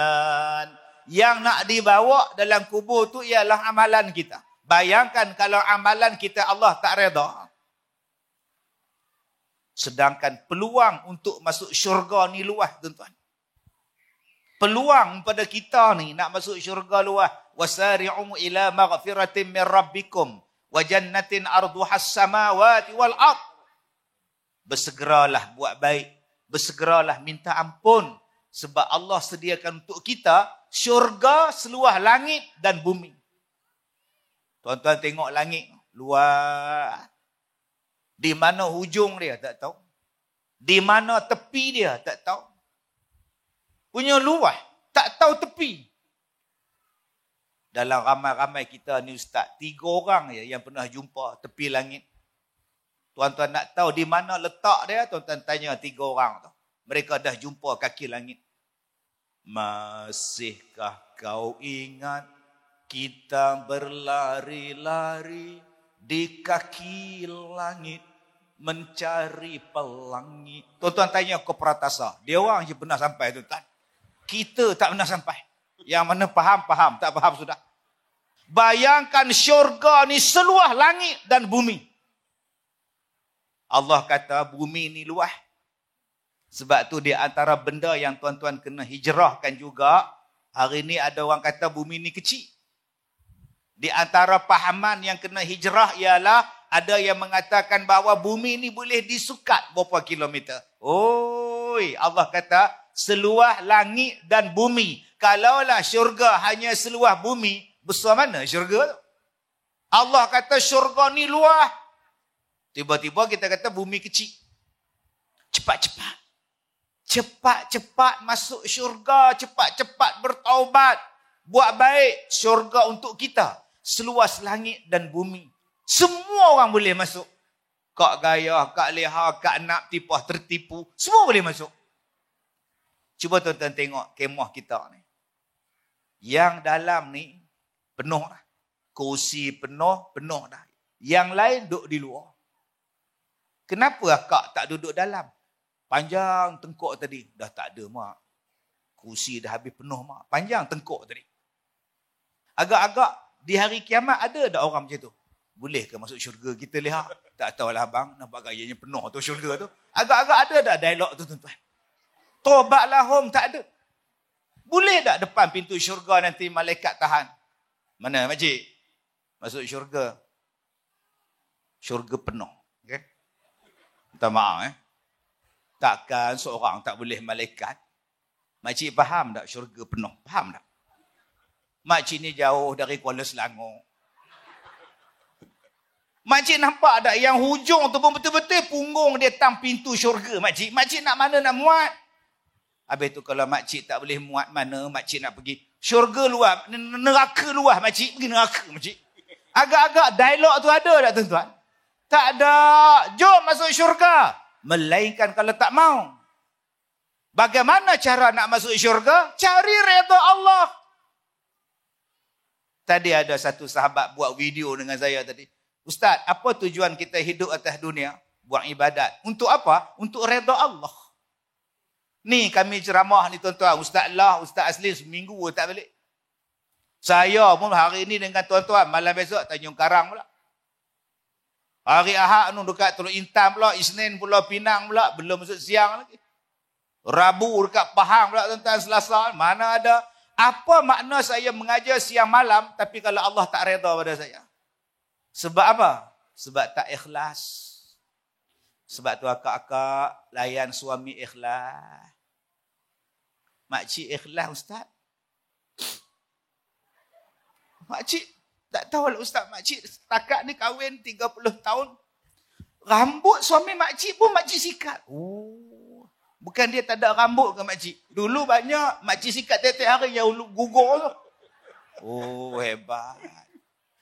Yang nak dibawa dalam kubur tu ialah amalan kita. Bayangkan kalau amalan kita Allah tak redha. Sedangkan peluang untuk masuk syurga ni luas, tuan-tuan. Peluang pada kita ni nak masuk syurga luas. Wasari'u ila maghfiratin min rabbikum wa jannatin arduhas samawati wal ard. Bersegeralah buat baik, bersegeralah minta ampun sebab Allah sediakan untuk kita syurga seluas langit dan bumi. Tuan-tuan tengok langit luas. Di mana hujung dia tak tahu. Di mana tepi dia tak tahu. Punya luas, tak tahu tepi. Dalam ramai-ramai kita ni Ustaz, 3 orang je yang pernah jumpa tepi langit. Tuan-tuan nak tahu di mana letak dia, tuan-tuan tanya 3 orang tu. Mereka dah jumpa kaki langit. Masihkah kau ingat kita berlari-lari di kaki langit mencari pelangi. Tuan-tuan tanya ke Pratasa, dia orang je pernah sampai, tuan-tuan. Kita tak pernah sampai. Yang mana faham, tak faham sudah. Bayangkan syurga ni seluas langit dan bumi. Allah kata bumi ni luas. Sebab tu di antara benda yang tuan-tuan kena hijrahkan juga, hari ni ada orang kata bumi ni kecil. Di antara pahaman yang kena hijrah ialah ada yang mengatakan bahawa bumi ni boleh disukat berapa kilometer. Oi, Allah kata seluas langit dan bumi. Kalaulah syurga hanya seluas bumi, besar mana syurga tu? Allah kata syurga ni luas. Tiba-tiba kita kata bumi kecil. Cepat-cepat. Cepat-cepat masuk syurga. Cepat-cepat bertaubat. Buat baik syurga untuk kita. Seluas langit dan bumi. Semua orang boleh masuk. Kak gaya, kak leha, kak nak tipah tertipu. Semua boleh masuk. Cuba tuan-tuan tengok kemah kita ni. Yang dalam ni penuh dah. Kursi penuh dah. Yang lain duduk di luar. Kenapa akak tak duduk dalam? Panjang tengkuk tadi. Dah tak ada mak. Kursi dah habis penuh mak. Panjang tengkuk tadi. Agak-agak di hari kiamat ada tak orang macam tu? Boleh ke masuk syurga kita lihat? Tak tahulah abang. Nampak gayanya penuh tu syurga tu. Agak-agak ada tak dialog tu tuan-tuan? Tobatlah home tak ada. Boleh tak depan pintu syurga nanti malaikat tahan? Mana makcik? masuk syurga. Syurga penuh. Okay? Minta maaf. Takkan seorang tak boleh malaikat. Makcik faham tak syurga penuh? Faham tak? Makcik ni jauh dari Kuala Selangor. Makcik nampak tak yang hujung tu pun betul-betul punggung dia tang pintu syurga makcik. Makcik nak mana nak muat? Habis tu kalau makcik tak boleh muat mana, makcik nak pergi syurga luar, neraka luar makcik, pergi neraka makcik. Agak-agak dialog tu ada tak tuan-tuan? Tak ada. Jom masuk syurga. Melainkan kalau tak mau. Bagaimana cara nak masuk syurga? Cari redha Allah. Tadi ada satu sahabat buat video dengan saya tadi. Ustaz, apa tujuan kita hidup atas dunia? Buat ibadat. Untuk apa? Untuk redha Allah. Ni kami ceramah ni tuan-tuan. Ustaz lah, Ustaz Asli seminggu tak balik. Saya pun hari ni dengan tuan-tuan. Malam besok Tanjung Karang pula. Hari Ahad ni dekat Teluk Intan pula. Isnin pula Pinang pula. Belum masuk siang lagi. Rabu dekat Pahang pula tuan-tuan. Selasa. Mana ada. Apa makna saya mengajar siang malam. Tapi kalau Allah tak redha pada saya. Sebab apa? Sebab tak ikhlas. Sebab tu akak-akak layan suami ikhlas. Makcik ikhlas ustaz. Makcik tak tahu lah ustaz. Makcik setakat ni kahwin 30 tahun. Rambut suami makcik pun makcik sikat. Oh, bukan dia tak ada rambut ke makcik. Dulu banyak makcik sikat tiap-tiap hari yang gugur tu. Oh, hebat.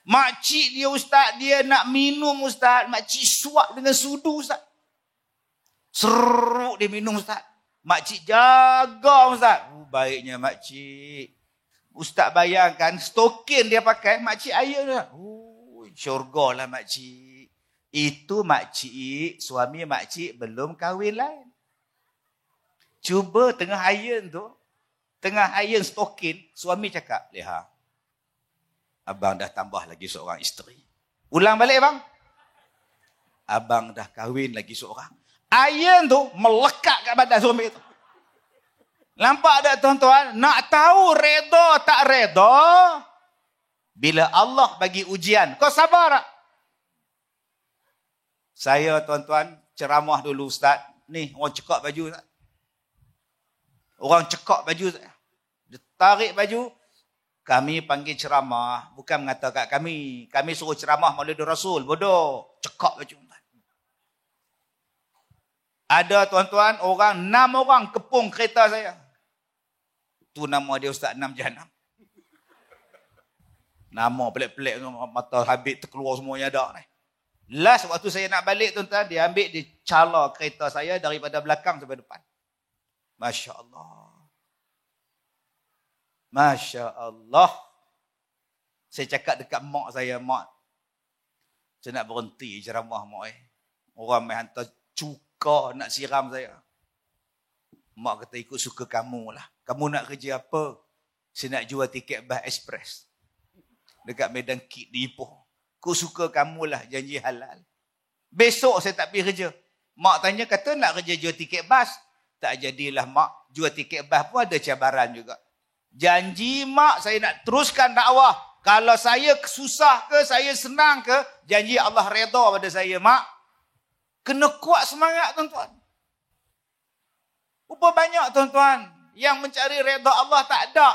Makcik dia ustaz, dia nak minum ustaz. Makcik suap dengan sudu ustaz. Seruk dia minum ustaz. Makcik jaga ustaz. Oh, baiknya makcik. Ustaz bayangkan, stokin dia pakai, makcik air dia. Oh, syurga lah makcik. Itu makcik, suami makcik belum kahwin lain. Cuba tengah iron tu, tengah iron stokin, suami cakap, lihat. Abang dah tambah lagi seorang isteri. Ulang balik bang. Abang dah kahwin lagi seorang. Iron tu melekat kat badan suami tu. Nampak tak tuan-tuan? Nak tahu redha tak redha? Bila Allah bagi ujian. Kau sabar tak? Saya tuan-tuan ceramah dulu ustaz. Ni orang cekak baju ustaz. Orang cekak baju ustaz. Dia tarik baju. Kami panggil ceramah, bukan mengatakan kami. Kami suruh ceramah Maulid Rasul. Bodoh. Cekak baju. Ada tuan-tuan, 6 orang kepung kereta saya. Tu nama dia Ustaz Nam Jahanam. Nama pelik-pelik, mata habis terkeluar semuanya ada. Last waktu saya nak balik tuan-tuan, dia ambil, dia cala kereta saya daripada belakang sampai depan. Masya Allah. Masya Allah. Saya cakap dekat mak saya, mak, saya nak berhenti ceramah mak. Orang main hantar cuka nak siram saya. Mak kata ikut suka kamu lah. Kamu nak kerja apa? Saya nak jual tiket bas ekspres. Dekat Medan Kit di Ipoh. Ku suka kamu lah, janji halal. Besok saya tak pergi kerja. Mak tanya, kata nak kerja jual tiket bas. Tak jadilah mak, jual tiket bas pun ada cabaran juga. Janji mak saya nak teruskan dakwah. Kalau saya susah ke, saya senang ke, janji Allah redha pada saya mak. Kena kuat semangat tuan-tuan. Berapa banyak tuan-tuan yang mencari redha Allah tak ada.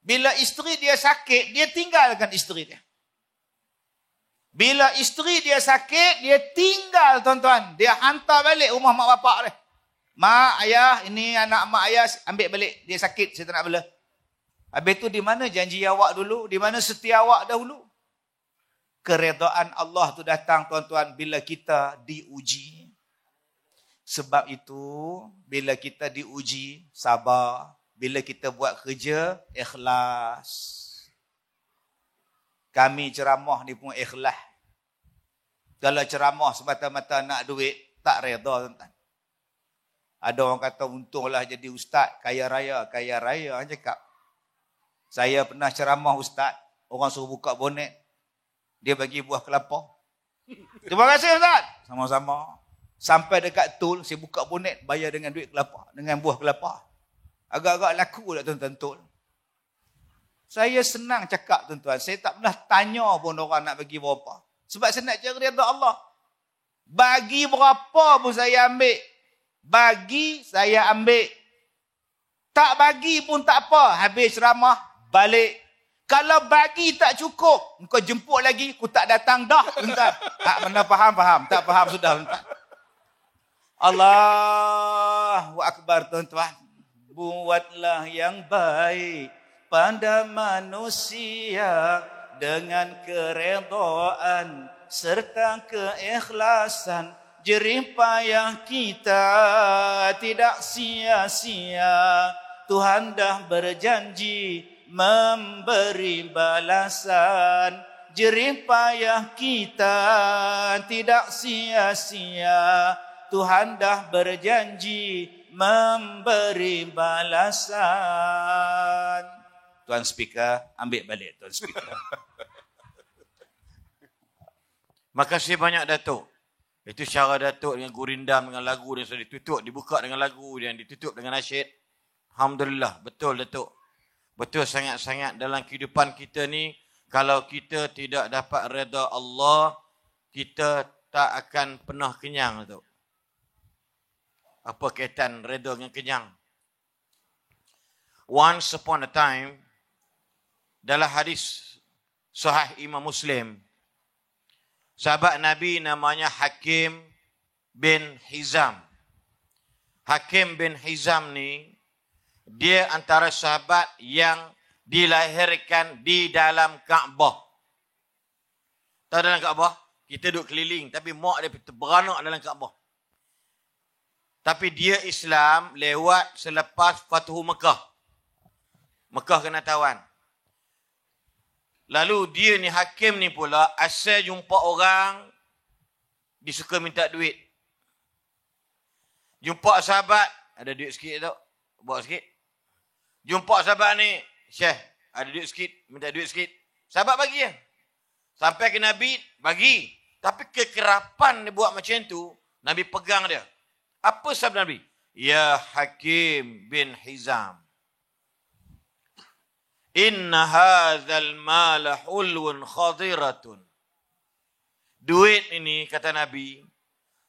Bila isteri dia sakit, dia tinggalkan isteri dia. Bila isteri dia sakit, dia tinggal tuan-tuan. Dia hantar balik rumah mak bapak dia. Mak, ayah, ini anak mak ayah, ambil balik. Dia sakit, saya tak nak bela. Habis tu di mana janji awak dulu? Di mana setia awak dahulu? Keredaan Allah tu datang tuan-tuan bila kita diuji. Sebab itu bila kita diuji, sabar. Bila kita buat kerja, ikhlas. Kami ceramah ni pun ikhlas. Kalau ceramah semata-mata nak duit, tak reda tuan-tuan. Ada orang kata untunglah jadi ustaz, kaya raya. Kaya raya, orang cakap. Saya pernah ceramah ustaz, orang suruh buka bonet. Dia bagi buah kelapa. Terima kasih ustaz. Sama-sama. Sampai dekat tol, saya buka bonet, bayar dengan duit kelapa. Dengan buah kelapa. Agak-agak laku tak tuan-tuan tol. Saya senang cakap tuan-tuan. Saya tak pernah tanya pun orang nak bagi berapa. Sebab saya nak cari redha Allah. Bagi berapa pun saya ambil. Bagi saya ambil. Tak bagi pun tak apa. Habis ceramah, balik. Kalau bagi tak cukup, engkau jemput lagi, aku tak datang dah. Tuan-tuan. Mana faham? Tak faham sudah, tuan-tuan. Allahu Akbar, tuan-tuan. Buatlah yang baik pada manusia dengan keredaan serta keikhlasan. Jerih payah kita tidak sia-sia. Tuhan dah berjanji memberi balasan. Jerih payah kita tidak sia-sia. Tuhan dah berjanji memberi balasan. Tuan speaker, ambil balik Tuan speaker. Makasih banyak Datuk. Itu cara Datuk dengan gurindam dengan lagu dan sudah ditutup, dibuka dengan lagu dan ditutup dengan nasyid. Alhamdulillah, betul Datuk. Betul sangat-sangat dalam kehidupan kita ni, kalau kita tidak dapat redha Allah, kita tak akan pernah kenyang Datuk. Apa kaitan redha dengan kenyang? Once upon a time, dalam hadis Sahih Imam Muslim, sahabat Nabi namanya Hakim bin Hizam. Hakim bin Hizam ni, dia antara sahabat yang dilahirkan di dalam Kaabah. Tahu dalam Kaabah? Kita duduk keliling, tapi mak dia beranak dalam Kaabah. Tapi dia Islam lewat selepas Fathu Mekah. Mekah kena tawan. Lalu dia ni Hakim ni pula asal jumpa orang dia suka minta duit. Jumpa sahabat, ada duit sikit tak? Bawa sikit. Jumpa sahabat ni, Syekh, ada duit sikit, minta duit sikit. Sahabat bagi ya. Sampai ke Nabi, bagi. Tapi kekerapan dia buat macam tu, Nabi pegang dia. Apa sabda Nabi? Ya Hakim bin Hizam, inna hadzal mala hulwun khadiratun. Duit ini, kata Nabi,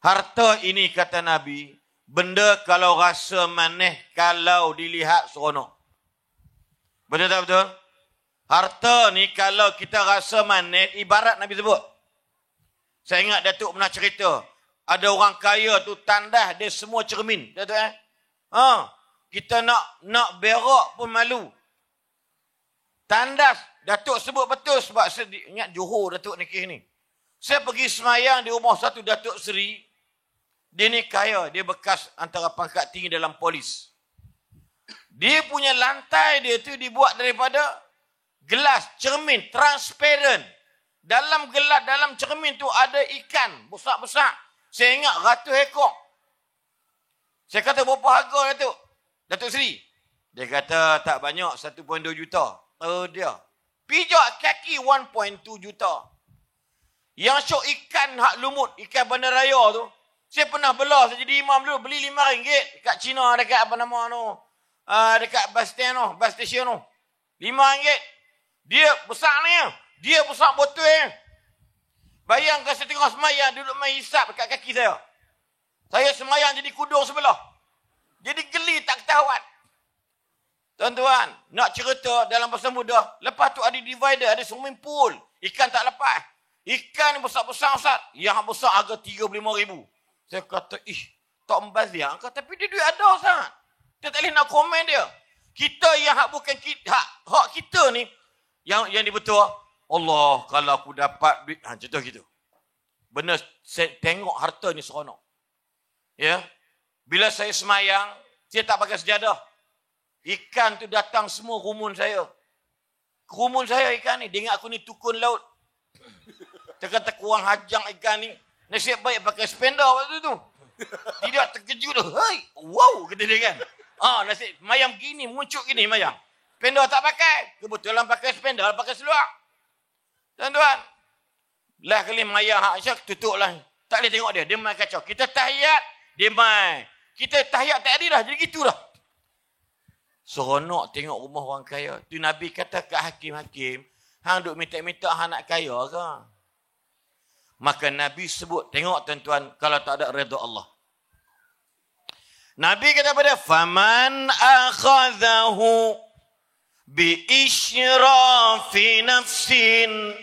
harta ini, kata Nabi, benda kalau rasa manis, kalau dilihat seronok. Betul tak betul? Harta ni kalau kita rasa manis, ibarat Nabi sebut. Saya ingat Datuk pernah cerita, ada orang kaya tu tandas dia semua cermin. Datuk kita nak berak pun malu. Tandas, Datuk sebut betul sebab saya ingat Johor Datuk ni kes ni. Saya pergi semayang di rumah satu Datuk Seri. Dia ni kaya, dia bekas antara pangkat tinggi dalam polis. Dia punya lantai dia tu dibuat daripada gelas, cermin, transparent. Dalam gelas, dalam cermin tu ada ikan besar-besar. Saya ingat ratus ekor. Saya kata, berapa harga Datuk? Datuk Seri. Dia kata, tak banyak, 1.2 juta. Oh dia. Pijak kaki 1.2 juta. Yang syok ikan hak lumut, ikan bandaraya tu. Saya pernah belah, saya jadi imam dulu, beli RM5 dekat Cina, dekat apa nama tu. Dekat bus station tu. RM5. Dia besar ni. Dia besar botol. Bayangkan saya tengah semayang, duduk main hisap dekat kaki saya. Saya semayang jadi kudung sebelah. Jadi geli tak ketahuan. Tuan-tuan, nak cerita dalam bahasa mudah, lepas tu ada divider, ada swimming pool. Ikan tak lepas. Ikan besar-besar Ustaz. Yang besar harga RM35,000. Saya kata, tak membazir. Tapi dia duit ada Ustaz. Kita tak boleh nak komen dia. Kita yang hak bukan kita, hak kita ni, yang dibetul, Allah, kalau aku dapat duit, contoh gitu. Benar, saya tengok harta ni seronok. Ya. Bila saya semayang, saya tak pakai sejadah. Ikan tu datang semua rumun saya. Rumun saya ikan ni. Dia ingat aku ni tukun laut. Dia kata kurang hajang ikan ni. Nasib baik pakai spender waktu tu. Tidak terkejut tu. Hai, wow, kata dia kan. Nasib mayang gini, muncul gini mayang. Spender tak pakai. Kebetulan pakai spender, pakai seluar. Tuan-tuan. Lah kali mayang hak Syak tutup lah. Tak boleh tengok dia. Dia main kacau. Kita tahiyat, dia main. Kita tahiyat tak ada dah. Jadi gitulah. Seronok tengok rumah orang kaya. Tu Nabi kata kat hakim-hakim, hang duk minta-minta hang nak kaya ke? Maka Nabi sebut, tengok tuan-tuan, kalau tak ada redha Allah. Nabi kata pada, faman akhadhahu bi isyrafi nafsin,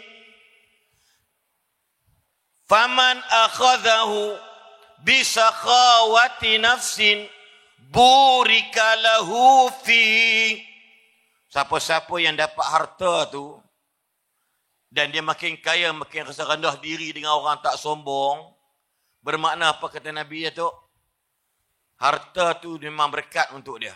faman akhadhahu bi sakhawati nafsin, burika lahu fi. Siapa-siapa yang dapat harta tu dan dia makin kaya, makin rasa rendah diri dengan orang tak sombong, bermakna apa kata Nabi ya tu? Harta tu memang berkat untuk dia.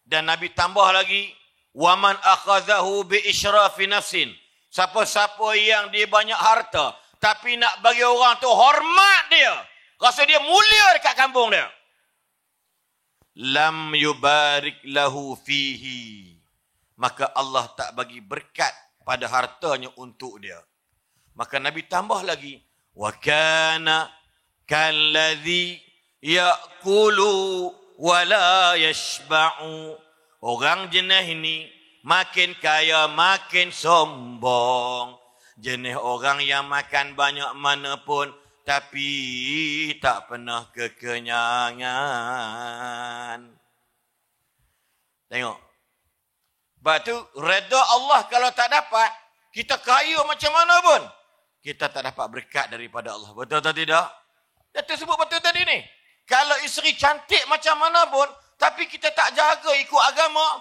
Dan Nabi tambah lagi, waman akhadhahu bi isyrafi nafsin. Siapa-siapa yang dia banyak harta tapi nak bagi orang tu hormat dia, rasa dia mulia dekat kampung dia, lam yubarik lahu fihi, maka Allah tak bagi berkat pada hartanya untuk dia. Maka Nabi tambah lagi, wa kana kalladhi ya'kulu wa la yashba'u. Orang jenis ini makin kaya makin sombong. Jenis orang yang makan banyak mana pun tapi tak pernah kekenyangan. Tengok. Sebab tu redha Allah kalau tak dapat, kita kaya macam mana pun, kita tak dapat berkat daripada Allah. Betul atau tidak? Datuk sebut betul tadi ni. Kalau isteri cantik macam mana pun, tapi kita tak jaga ikut agama,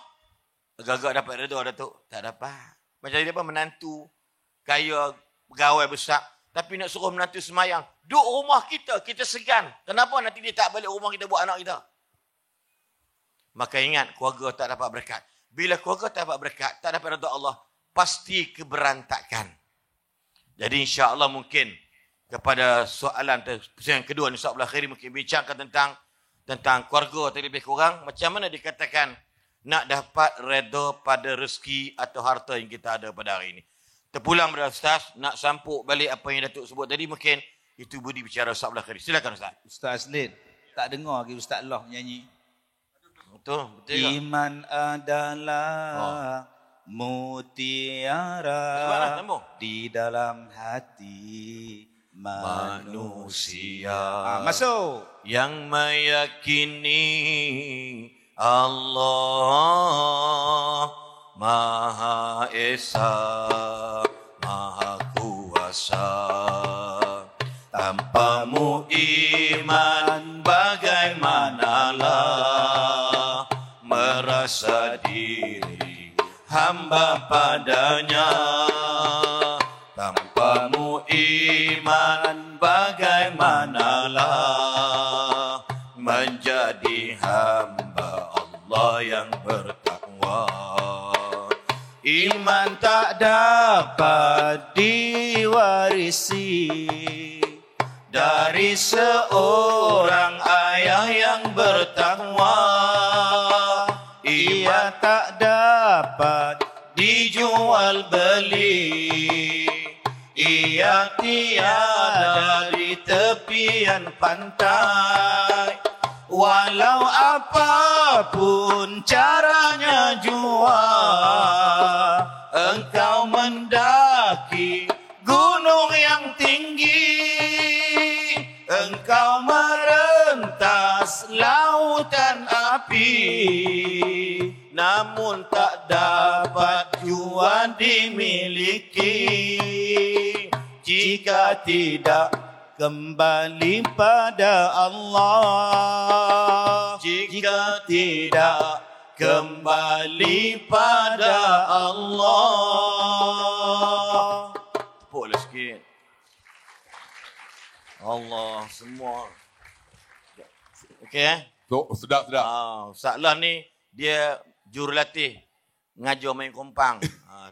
agak-agak dapat redha Datuk? Tak dapat. Macam dia apa, menantu kaya, pegawai besar, tapi nak suruh menantu semayang. Duk rumah kita, kita segan. Kenapa nanti dia tak balik rumah kita buat anak kita? Maka ingat, keluarga tak dapat berkat. Bila keluarga tak dapat berkat, tak dapat redha Allah, pasti keberantakan. Jadi insya-Allah mungkin kepada soalan yang kedua ni, soalan akhir mungkin bincangkan tentang keluarga terlebih kurang, macam mana dikatakan nak dapat redha pada rezeki atau harta yang kita ada pada hari ini. Terpulang pada Ustaz, nak sampuk balik apa yang Datuk sebut tadi, mungkin itu budi bicara Ustaz Abdul Khairi. Silakan Ustaz. Ustaz Aslin, tak dengar lagi Ustaz Allah nyanyi. Betul ke? Iman adalah mutiara di dalam hati manusia. Masuk. Yang meyakini Allah Maha Esa, Maha Kuasa. Tanpamu iman bagaimanalah merasa diri hamba padanya. Tanpamu iman bagaimanalah menjadi hamba Allah yang bertakwa. Iman tak dapat diwarisi dari seorang ayah yang bertakwa. Ia tak dapat dijual beli. Ia tiada di tepian pantai. Walau apapun caranya jua, engkau mendaki gunung yang tinggi, engkau merentas lautan api, namun tak dapat jua dimiliki jika tidak kembali pada Allah. Jika tidak kembali pada Allah. Tepuklah sikit. Allah semua. Okey Sudah. Ustaz Lah ni dia jurulatih ngajar main kompang.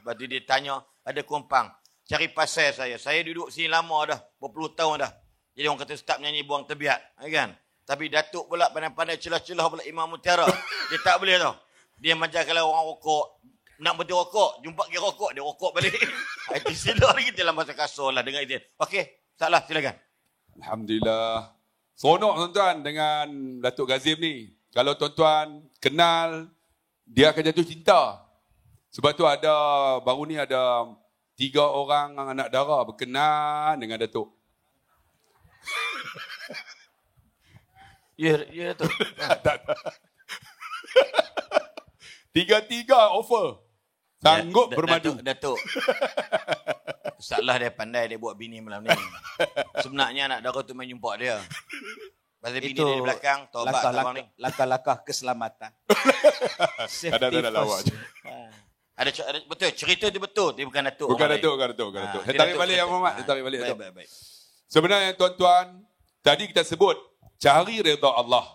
Lepas tu dia tanya, ada kompang, cari pasal saya. Saya duduk sini lama dah, berpuluh tahun dah. Jadi orang kata Ustaz menyanyi buang tebiat, kan? Tapi Datuk pula pandai-pandai celah-celah pula Imam Mutiara. Dia tak boleh tau. Dia macam kalau orang rokok, nak berhenti rokok, jumpa pergi rokok, dia rokok balik. Itu silap lagi dalam bahasa kasar lah dengan izin. Okey, Ustaz Lah silakan. Alhamdulillah. Seronok tuan-tuan dengan Datuk Ghazim ni. Kalau tuan-tuan kenal, dia akan jatuh cinta. Sebab tu baru ni ada 3 orang anak dara berkenan dengan Datuk. Ya, Datuk. Tak. 3 offer. Sanggup bermadu. Datuk. Salah dia pandai dia buat bini malam ni. Sebenarnya anak dara tu main jumpa dia. Pasal bini dia di belakang, tobat abang ni. Langkah-langkah keselamatan. Ada lawak je. Ada betul, cerita tu betul. Dia bukan Datuk. Bukan Datuk. Saya tarik balik yang Muhammad. Baik. Sebenarnya tuan-tuan, tadi kita sebut cari redha Allah.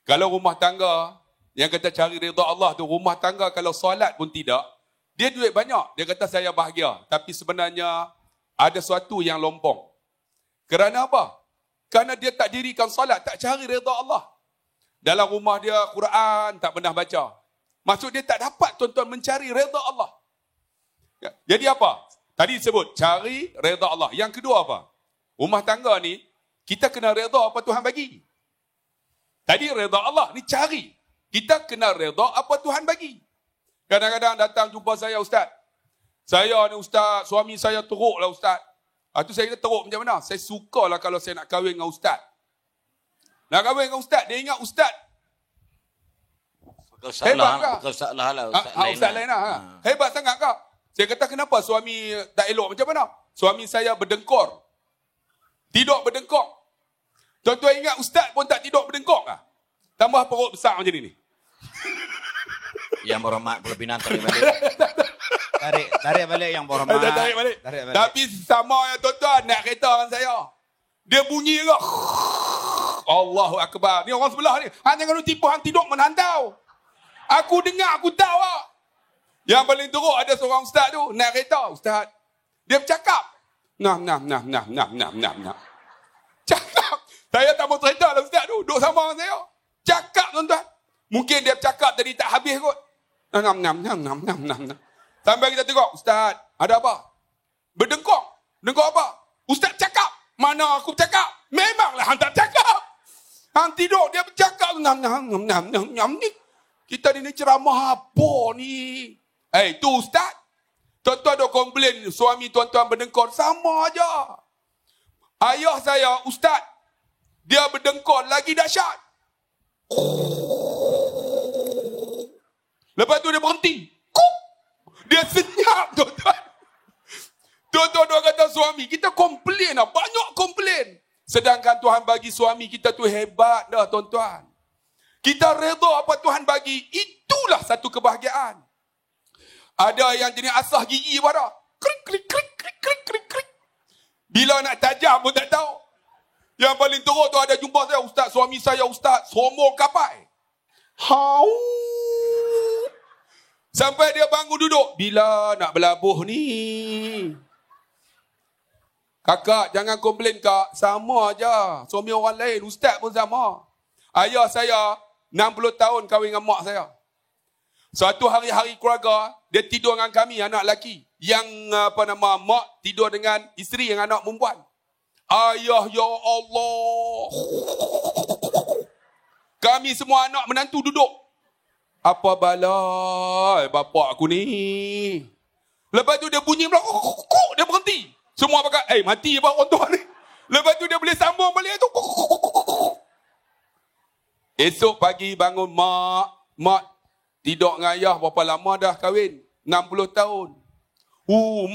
Kalau rumah tangga yang kata cari redha Allah tu, rumah tangga kalau solat pun tidak, dia duit banyak. Dia kata saya bahagia. Tapi sebenarnya ada sesuatu yang lompong. Kerana apa? Kerana dia tak dirikan solat, tak cari redha Allah. Dalam rumah dia Quran tak pernah baca. Maksud dia tak dapat tuan-tuan mencari redha Allah. Jadi apa? Tadi sebut cari redha Allah. Yang kedua apa? Rumah tangga ni kita kena redha apa Tuhan bagi. Tadi redha Allah ni cari. Kita kena redha apa Tuhan bagi. Kadang-kadang datang jumpa saya, ustaz. Saya ni ustaz, suami saya teruk lah ustaz. Tu saya kata teruk macam mana? Saya sukalah kalau saya nak kahwin dengan ustaz. Nak kahwin dengan ustaz, dia ingat ustaz. Hebat kah? Ustaz lah. Ustaz lain lah. Hebat sangat kah? Saya kata kenapa suami tak elok macam mana? Suami saya berdengkur. Tidur berdengkur. Tuan-tuan ingat ustaz pun tak tidur berdengkur kah? Tambah perut besar macam ni. Yang berhormat Pulau Pinang tarik balik. Tarik balik yang berhormat. Tarik balik. Tapi sama yang tuan-tuan naik kereta dengan saya. Dia bunyi ke? Allahu Akbar. Ni orang sebelah ni. Hang jangan tipu, hang tidur menantau. Aku dengar, aku tahu lah. Yang paling teruk ada seorang ustaz tu naik kereta. Ustaz. Dia bercakap. Nah. Cakap. Saya tak mau cerita lah ustaz tu. Duduk sama dengan saya. Cakap tuan-tuan. Mungkin dia bercakap tadi tak habis kot. Nam. Sampai kita tengok. Ustaz, ada apa? Berdengkok. Dengkok apa? Ustaz cakap. Mana aku bercakap? Memanglah hang tak cakap. Hang tidur, dia bercakap. Nam. Kita ni ceramah apa ni? Tu ustaz. Tuan-tuan duk komplain suami tuan-tuan berdengkor. Sama aja. Ayah saya, ustaz. Dia berdengkor lagi dahsyat. Lepas tu dia berhenti. Dia senyap tuan-tuan. Tuan-tuan kata suami. Kita komplain lah. Banyak komplain. Sedangkan Tuhan bagi suami kita tu hebat dah tuan-tuan. Kita redha apa Tuhan bagi. Itulah satu kebahagiaan. Ada yang jenis asah gigi pada. Krik. Bila nak tajam pun tak tahu. Yang paling teruk tu ada jumpa saya. Ustaz, suami saya ustaz. Sombong kapai. Sampai dia bangun duduk. Bila nak berlabuh ni? Kakak, jangan komplain kak. Sama aja. Suami orang lain. Ustaz pun sama. Ayah saya 60 tahun kahwin dengan mak saya. Suatu hari-hari keluarga, dia tidur dengan kami, anak lelaki. Yang mak tidur dengan isteri yang anak perempuan. Ayah, ya Allah. Kami semua anak menantu duduk. Apa bala bapak aku ni? Lepas tu dia bunyi pula. Dia berhenti. Semua pakai, mati apa orang tua ni? Lepas tu dia boleh sambung balik tu. Esok pagi bangun mak tidur dengan ayah berapa lama dah kahwin? 60 tahun.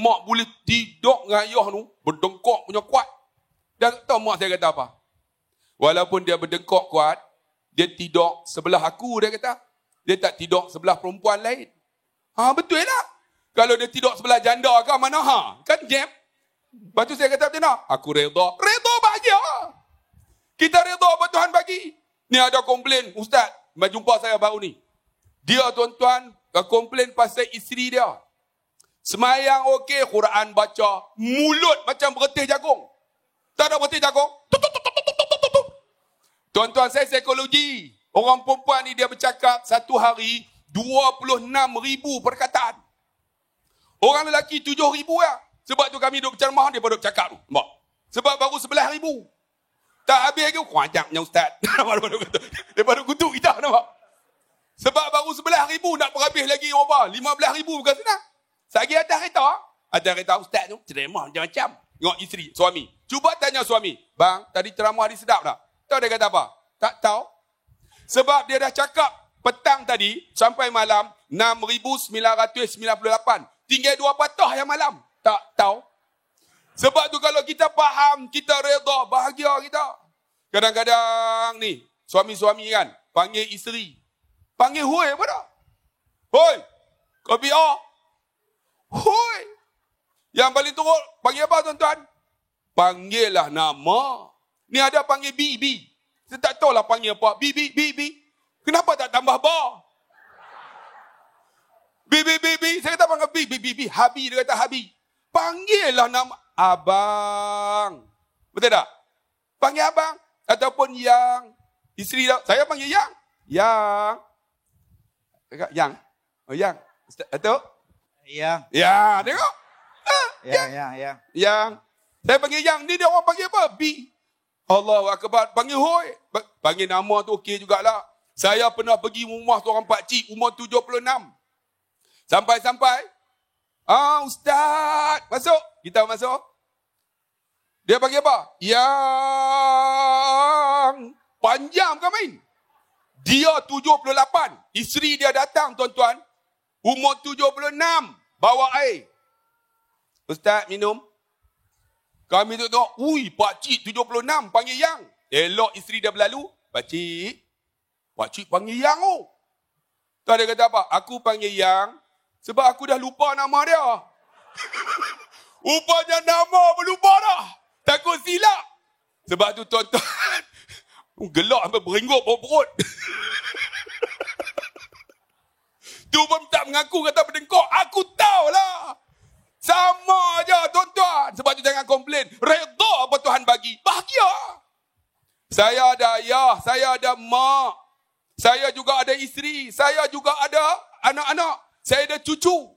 Mak boleh tidur dengan ayah tu berdengkok punya kuat. Dan tahu mak saya kata apa? Walaupun dia berdengkok kuat, dia tidur sebelah aku, dia kata. Dia tak tidur sebelah perempuan lain. Betul tak? Kalau dia tidur sebelah janda ke mana? Kan jam. Lepas tu saya kata macam mana? Aku redha. Redha bahagia. Kita redha apa Tuhan bagi. Ni ada komplain. Ustaz, jumpa saya baru ni. Dia tuan-tuan komplain pasal isteri dia. Semayang okey, Quran baca. Mulut macam beretih jagung. Tak ada beretih jagung. Tuan-tuan, saya psikologi. Orang perempuan ni dia bercakap satu hari 26,000 perkataan. Orang lelaki 7,000 ya. Sebab tu kami duduk berceramah, dia duduk bercakap tu. Sebab baru 11,000. Tak habis lagi, kuajangnya Ustaz. Daripada kutuk kita, nampak? Sebab baru 11,000 nak berhabis lagi apa? 15,000 bukan senang. Sagi atas kereta Ustaz tu ceramah macam-macam. Tengok isteri, suami. Cuba tanya suami, bang, tadi ceramah hari sedap tak? Tahu dia kata apa? Tak tahu. Sebab dia dah cakap petang tadi sampai malam 6,998. Tinggal 2 patah yang malam. Tak tahu. Sebab tu kalau kita faham, kita redha, bahagia kita. Kadang-kadang ni, suami-suami kan, panggil isteri. Panggil hoi apa tak? Hoi, kopi A. Hoi. Yang paling teruk, panggil apa tuan-tuan? Panggillah nama. Ni ada panggil B. Saya tak tahulah panggil apa. B. Kenapa tak tambah ba? B. Saya kata panggil B. Habi, dia kata Habi. Panggillah nama. Abang. Betul tak? Panggil abang. Ataupun yang. Isteri dah. Saya panggil yang. Yang. Oh, yang. Atau? Yang. Ya, tengok. Yang. Saya panggil yang. Ni dia orang panggil apa? B. Allahu Akbar. Panggil hoi. Panggil nama tu okey jugalah. Saya pernah pergi rumah seorang pakcik. Umur 76. Sampai. Ustaz. Masuk. Kita masuk. Dia panggil apa? Yang. Panjang kan main? Dia 78. Isteri dia datang tuan-tuan. Umur 76. Bawa air. Ustaz minum. Kami tengok. Ui, pakcik 76. Panggil yang. Elok isteri dia berlalu. Pakcik panggil yang oh. Tahu dia kata apa? Aku panggil yang. Sebab aku dah lupa nama dia. Rupanya nama berlupa dah. Takut silap. Sebab tu tuan-tuan. Gelak sampai berenggut perut. Tu pun tak mengaku kata berdengkok. Aku tahulah. Sama aja tuan-tuan. Sebab tu jangan komplain. Redha apa Tuhan bagi. Bahagia. Saya ada ayah. Saya ada mak. Saya juga ada isteri. Saya juga ada anak-anak. Saya ada cucu.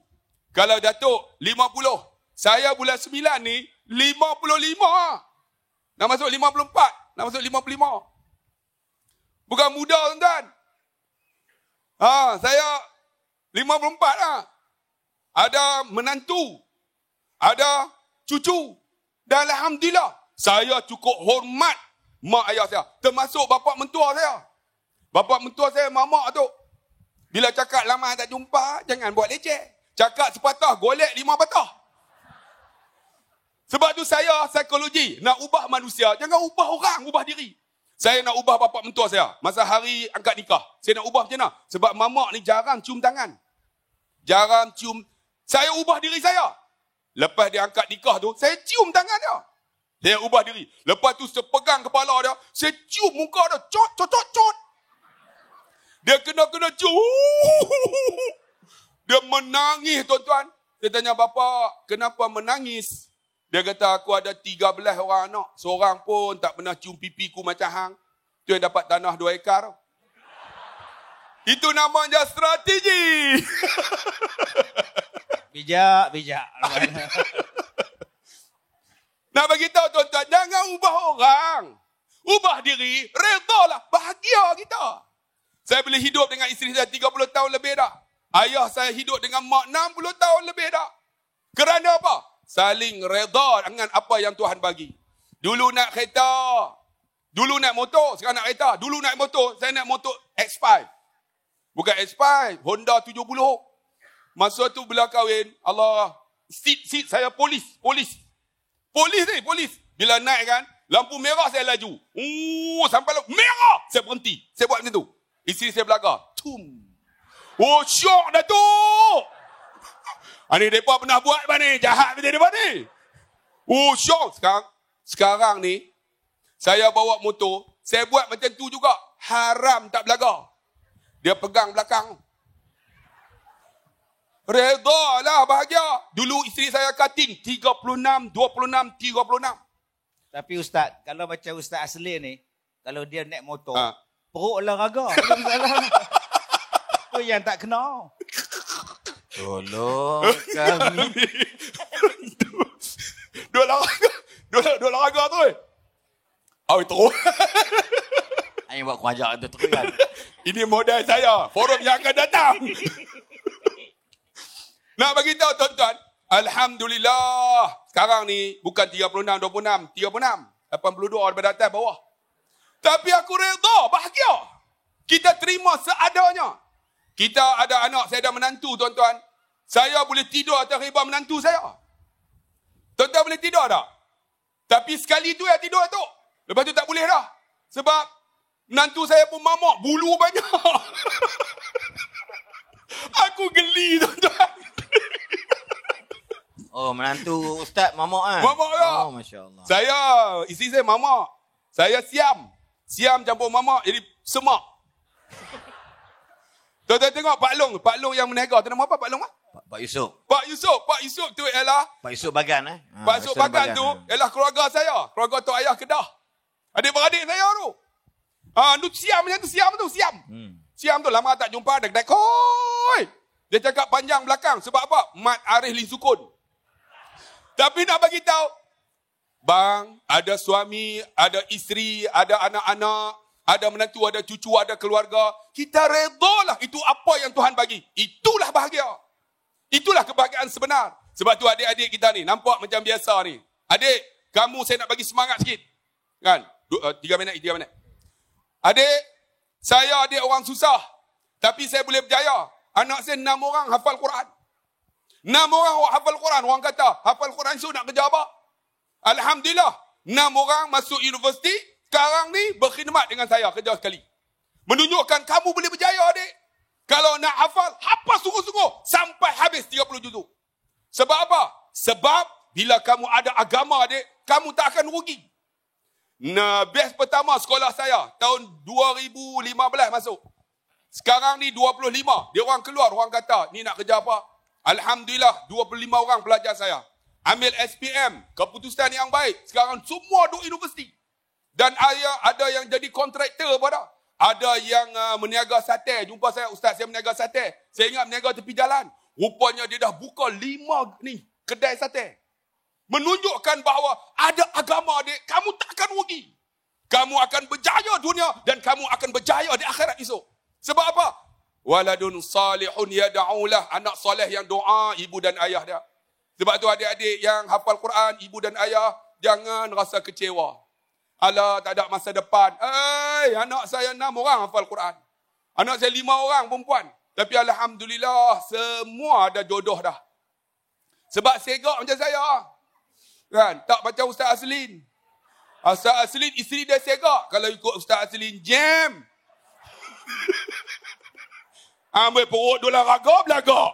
Kalau Datuk 50. Saya bulan 9 ni 55. Nak masuk 54. Nak masuk 55. Bukan muda tuan-tuan. Saya 54 lah. Ada menantu. Ada cucu. Dan alhamdulillah. Saya cukup hormat mak ayah saya. Termasuk bapa mentua saya. Bapa mentua saya mamak tu. Bila cakap lama tak jumpa, jangan buat leceh. Cakap sepatah, golek 5 patah. Sebab tu saya psikologi. Nak ubah manusia, jangan ubah orang, ubah diri. Saya nak ubah bapa mentua saya. Masa hari angkat nikah. Saya nak ubah macam mana? Sebab mamak ni jarang cium tangan. Jarang cium. Saya ubah diri saya. Lepas dia angkat nikah tu, saya cium tangan dia. Saya ubah diri. Lepas tu saya pegang kepala dia. Saya cium muka dia. Cot. Dia kena cium. Dia menangis tuan-tuan. Saya tanya bapa, kenapa menangis? Dia kata aku ada 13 orang anak. Seorang pun tak pernah cium pipiku macam hang. Tu yang dapat tanah 2 ekar. Itu namanya strategi. Bijak. Nak bagi tahu tuan-tuan, jangan ubah orang. Ubah diri, redalah, bahagia kita. Saya boleh hidup dengan isteri saya 30 tahun lebih dah. Ayah saya hidup dengan mak 60 tahun lebih dah. Kerana apa? Saling reda dengan apa yang Tuhan bagi. Dulu nak kereta. Dulu nak motor, sekarang nak kereta. Dulu nak motor, saya nak motor X5. Bukan X5, Honda 70. Masa tu bila kahwin, Allah, seat saya polis. Bila naik kan, lampu merah saya laju. Sampai lampu merah, saya berhenti. Saya buat macam tu. Isteri saya belakang. Syok dah tu. Ni mereka pernah buat apa ni? Jahat macam mereka ni. Syok. Sekarang ni, saya bawa motor, saya buat macam tu juga. Haram tak belaga. Dia pegang belakang. Reda lah, bahagia. Dulu isteri saya cutting 36, 26, 36. Tapi Ustaz, kalau macam Ustaz asli ni, kalau dia naik motor, perut olahraga. Tu yang tak kena. Tolong kami. Dua olahraga tu. tahu itu. Ayo buat aku ajak itu terus kan. Ini modal saya. Forum yang akan datang. Nak bagi tahu tuan-tuan. Alhamdulillah. Sekarang ni bukan 36, 26. 36. 82 daripada atas bawah. Tapi aku redha, bahagia. Kita terima seadanya. Kita ada anak, saya dah menantu tuan-tuan. Saya boleh tidur atas riba menantu saya. Tuan-tuan boleh tidur tak? Tapi sekali tu yang tidur tu. Lepas tu tak boleh dah. Sebab menantu saya pun mamak, bulu banyak. Aku geli tuan-tuan. Oh, menantu Ustaz mamak kan? Mamak tak? Oh, Masya Allah. Saya, isteri saya mamak. Saya siam. Siam campur mamak jadi semak. Tuan-tuan tengok Pak Long. Pak Long yang meniaga. Tu nama apa Pak Long? Pak Yusof. Pak Yusof tu ialah Pak Yusof Bagan Pak Yusof Bagan tu ialah keluarga saya. Keluarga tok ayah Kedah. Adik-beradik saya tu. Tu siam macam tu, siam tu, siam. Siam tu lama tak jumpa, ada kedai koi. Dia cakap panjang belakang. Sebab apa? Mat Arif Lin Sukun. Tapi nak bagi tahu, bang, ada suami, ada isteri, ada anak-anak, ada menantu, ada cucu, ada keluarga. Kita redalah itu apa yang Tuhan bagi. Itulah bahagia. Itulah kebahagiaan sebenar. Sebab tu adik-adik kita ni nampak macam biasa ni. Adik, kamu saya nak bagi semangat sikit. Kan? 3 minit. Adik, saya adik orang susah. Tapi saya boleh berjaya. Anak saya 6 orang hafal Quran. 6 orang hafal Quran. Orang kata, hafal Quran so nak kerja apa? Alhamdulillah. 6 orang masuk universiti. Sekarang ni berkhidmat dengan saya. Kerja sekali. Menunjukkan kamu boleh berjaya, adik. Kalau nak hafal sungguh-sungguh. Sampai habis 30 juzuk. Sebab apa? Sebab bila kamu ada agama, adik, kamu tak akan rugi. Batch pertama sekolah saya. Tahun 2015 masuk. Sekarang ni 25. Dia orang keluar, orang kata, ni nak kerja apa? Alhamdulillah, 25 orang pelajar saya. Ambil SPM, keputusan yang baik. Sekarang semua duduk universiti. Dan ada yang jadi kontraktor pada. Ada yang meniaga sate. Jumpa saya, ustaz saya meniaga sate. Saya ingat meniaga tepi jalan. Rupanya dia dah buka 5 kedai sate. Menunjukkan bahawa ada agama, adik. Kamu tak akan rugi. Kamu akan berjaya dunia dan kamu akan berjaya di akhirat esok. Sebab apa? Waladun salihun yada'ulah. Anak soleh yang doa ibu dan ayah dia. Sebab tu adik-adik yang hafal Quran, ibu dan ayah, jangan rasa kecewa. Alah, tak ada masa depan. Anak saya 6 orang hafal Quran. Anak saya 5 orang perempuan. Tapi alhamdulillah, semua ada jodoh dah. Sebab segak macam saya. Kan? Tak macam Ustaz Aslin. Ustaz Aslin, isteri dia segak. Kalau ikut Ustaz Aslin, jam. Ambil perut dolar raga, belagak.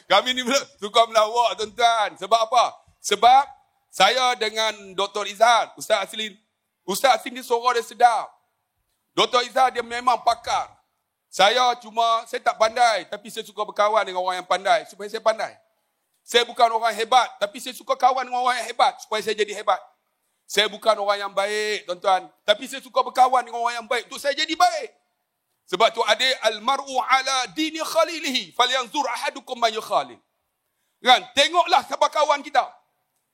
Kami ni suka melawak, tuan-tuan. Sebab apa? Sebab saya dengan Dr. Izzat, Ustaz Aslin ni suara dia sedap. Dr. Izzat dia memang pakar. Saya tak pandai, tapi saya suka berkawan dengan orang yang pandai, supaya saya pandai. Saya bukan orang hebat, tapi saya suka kawan dengan orang yang hebat, supaya saya jadi hebat. Saya bukan orang yang baik, tuan-tuan, tapi saya suka berkawan dengan orang yang baik, untuk saya jadi baik. Sebab tu adik, al-mar'u ala dini khalilihi, falyanzur ahadukum man yukhalil. Kan? Tengoklah siapa kawan kita.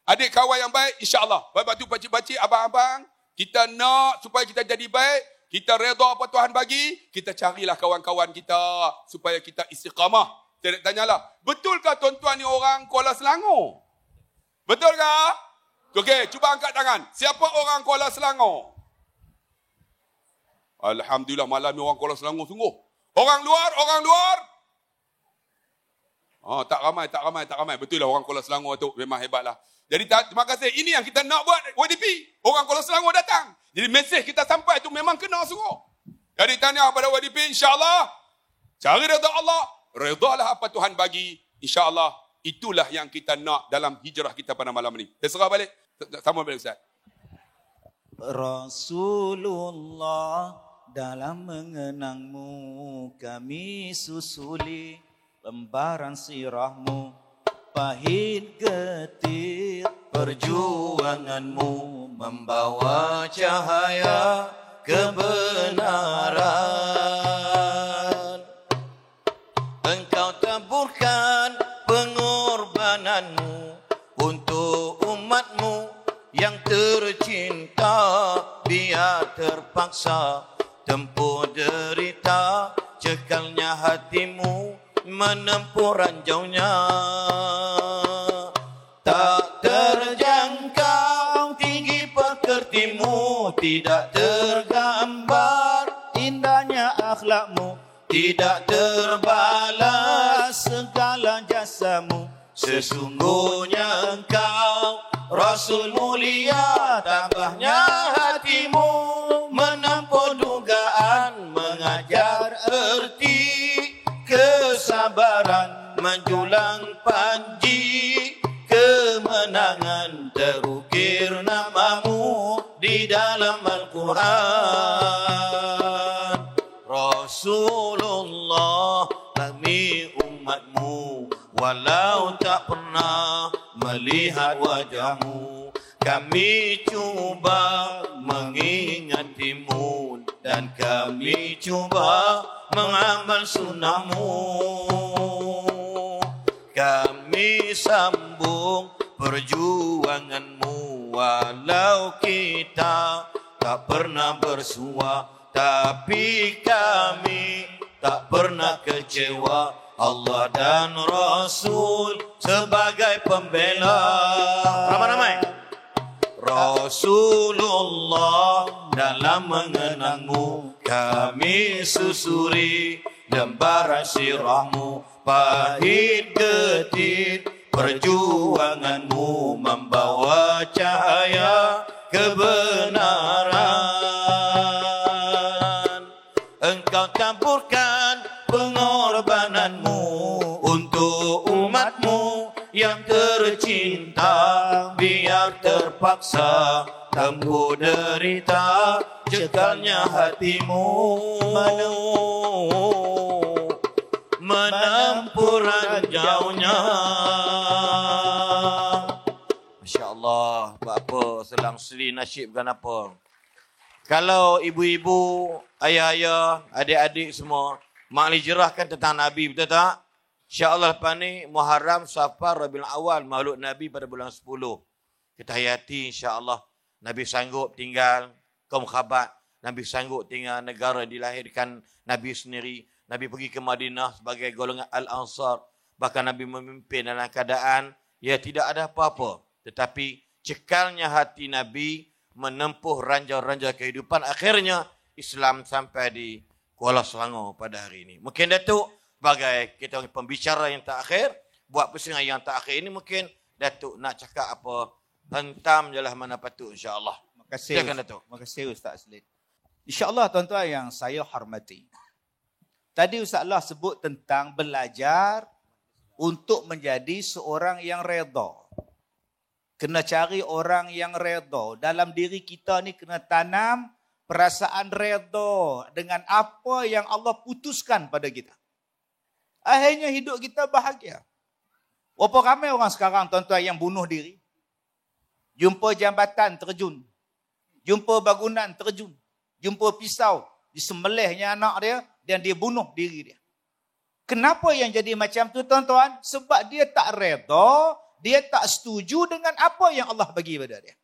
Adik kawan yang baik, insya-Allah. Sebab tu pakcik-pakcik, abang-abang, kita nak supaya kita jadi baik, kita redha apa Tuhan bagi, kita carilah kawan-kawan kita supaya kita istiqamah. Saya nak tanyalah, betulkah tuan-tuan ni orang Kuala Selangor? Betulkah? Okey, cuba angkat tangan. Siapa orang Kuala Selangor? Alhamdulillah, malam ni orang Kuala Selangor sungguh. Orang luar? Tak ramai. Betul lah orang Kuala Selangor tu memang hebatlah. Jadi terima kasih. Ini yang kita nak buat YDP. Orang Kuala Selangor datang. Jadi mesej kita sampai tu memang kena sungguh. Jadi tahniah pada YDP, insya-Allah. Cari redha Allah, redhalah apa Tuhan bagi. Insya-Allah itulah yang kita nak dalam hijrah kita pada malam ni. Saya serah balik. Sama balik Ustaz. Rasulullah, dalam mengenangmu kami susuli lembaran sirahmu, pahit getir perjuanganmu membawa cahaya kebenaran. Engkau taburkan pengorbananmu untuk umatmu yang terpaksa, tempuh derita, cekalnya hatimu menempuh ranjaunya. Tak terjangkau tinggi pekertimu, tidak tergambar indahnya akhlakmu, tidak terbalas segala jasamu. Sesungguhnya engkau Rasul mulia, tabahnya hatimu menempuh dugaan, mengajar erti kesabaran, menjulang panji kemenangan, terukir namamu di dalam Al-Quran. Rasulullah kami umatmu, walau tak pernah melihat wajahmu, kami cuba mengingatimu dan kami cuba mengamal sunnahmu. Kami sambung perjuanganmu, walau kita tak pernah bersua, tapi kami tak pernah kecewa. Allah dan Rasul sebagai pembela. Ramai-ramai. Rasulullah dalam mengenangmu, kami susuri lembaran sirahmu, pahit getih perjuanganmu membawa cahaya kebenaran. Engkau taburkan pengorbananmu untuk umatmu yang tercinta, biar terpaksa tempuh derita, cekalnya hatimu menempuh ranjaunya. Masya Allah, buat apa selang seri nasyid bukan apa. Kalau ibu-ibu, ayah-ayah, adik-adik semua mak lijerahkan tentang Nabi, betul tak? InsyaAllah lepas ni Muharram, Safar, Rabiul Awal, Maulud Nabi pada bulan 10. Kita hayati insyaAllah. Nabi sanggup tinggal kaum khabat. Nabi sanggup tinggal negara dilahirkan Nabi sendiri. Nabi pergi ke Madinah sebagai golongan Al-Ansar. Bahkan Nabi memimpin dalam keadaan ya tidak ada apa-apa. Tetapi cekalnya hati Nabi menempuh ranjau-ranjau kehidupan. Akhirnya Islam sampai di Kuala Selangor pada hari ini. Mungkin Datuk sebagai kita pembicara yang terakhir, buat persidangan yang terakhir ini mungkin Datuk nak cakap apa, hentam je lah mana patut insya-Allah. Terima kasih. Silakan Datuk. Terima kasih Ustaz Aslit. Insya-Allah tuan-tuan yang saya hormati. Tadi Ustaz Allah sebut tentang belajar untuk menjadi seorang yang redha. Kena cari orang yang redha. Dalam diri kita ni kena tanam perasaan redha dengan apa yang Allah putuskan pada kita. Akhirnya hidup kita bahagia. Berapa ramai orang sekarang tuan-tuan yang bunuh diri. Jumpa jambatan terjun. Jumpa bangunan terjun. Jumpa pisau. Disembelihnya anak dia dan dia bunuh diri dia. Kenapa yang jadi macam tu tuan-tuan? Sebab dia tak redha, dia tak setuju dengan apa yang Allah bagi pada dia.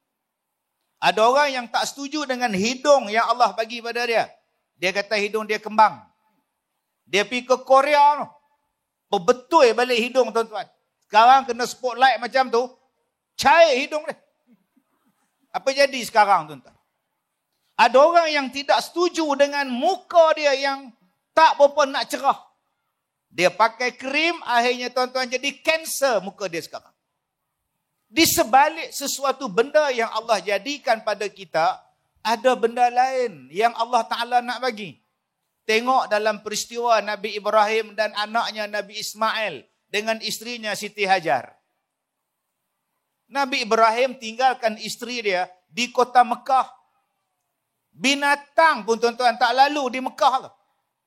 Ada orang yang tak setuju dengan hidung yang Allah bagi pada dia. Dia kata hidung dia kembang. Dia pergi ke Korea tu. Betul balik hidung tuan-tuan. Sekarang kena spotlight macam tu. Cair hidung dia. Apa jadi sekarang tuan-tuan? Ada orang yang tidak setuju dengan muka dia yang tak berapa nak cerah. Dia pakai krim, akhirnya tuan-tuan jadi kanser muka dia sekarang. Di sebalik sesuatu benda yang Allah jadikan pada kita, ada benda lain yang Allah Ta'ala nak bagi. Tengok dalam peristiwa Nabi Ibrahim dan anaknya Nabi Ismail dengan isterinya Siti Hajar. Nabi Ibrahim tinggalkan isteri dia di kota Mekah. Binatang pun tuan-tuan tak lalu di Mekah.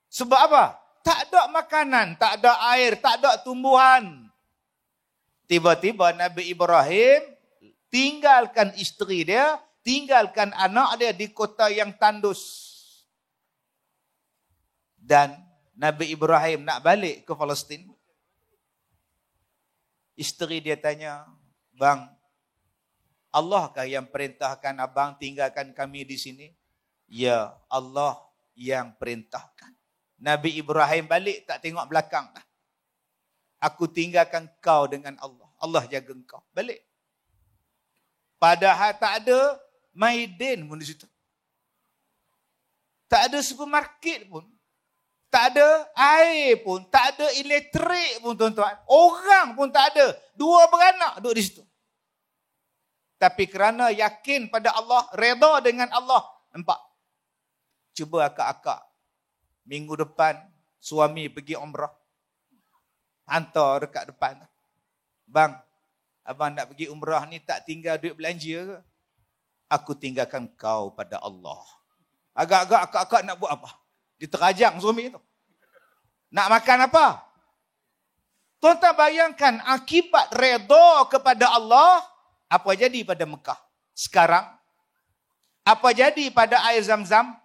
Sebab apa? Tak ada makanan, tak ada air, tak ada tumbuhan. Tiba-tiba Nabi Ibrahim tinggalkan isteri dia, tinggalkan anak dia di kota yang tandus. Dan Nabi Ibrahim nak balik ke Palestin. Isteri dia tanya, "Bang, Allahkah yang perintahkan abang tinggalkan kami di sini?" Ya, Allah yang perintahkan. Nabi Ibrahim balik tak tengok belakang dah. Aku tinggalkan kau dengan Allah. Allah jaga kau. Balik. Padahal tak ada Maiden pun di situ. Tak ada supermarket pun. Tak ada air pun. Tak ada elektrik pun, tuan-tuan. Orang pun tak ada. 2 beranak duduk di situ. Tapi kerana yakin pada Allah, reda dengan Allah. Nampak? Cuba akak-akak. Minggu depan, suami pergi umrah. Hantar dekat depan. Bang, abang nak pergi umrah ni tak tinggal duit belanja ke? Aku tinggalkan kau pada Allah. Agak-agak akak-akak nak buat apa? Diterajang suami tu. Nak makan apa? Tuan-tuan bayangkan akibat reda kepada Allah, apa jadi pada Mekah sekarang? Apa jadi pada air Zam-Zam?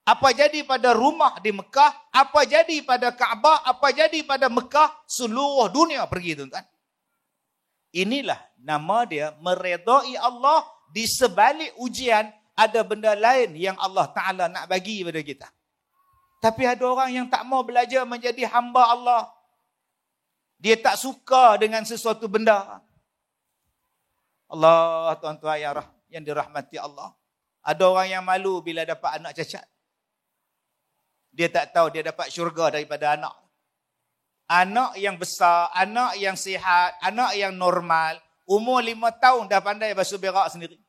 Apa jadi pada rumah di Mekah? Apa jadi pada Kaabah? Apa jadi pada Mekah? Seluruh dunia pergi, tuan-tuan. Inilah nama dia, meredai Allah. Di sebalik ujian, ada benda lain yang Allah Ta'ala nak bagi pada kita. Tapi ada orang yang tak mau belajar menjadi hamba Allah. Dia tak suka dengan sesuatu benda. Allah, tuan-tuan yang dirahmati Allah. Ada orang yang malu bila dapat anak cacat. Dia tak tahu dia dapat syurga daripada anak. Anak yang besar, anak yang sihat, anak yang normal, umur 5 tahun dah pandai basuh berak sendiri.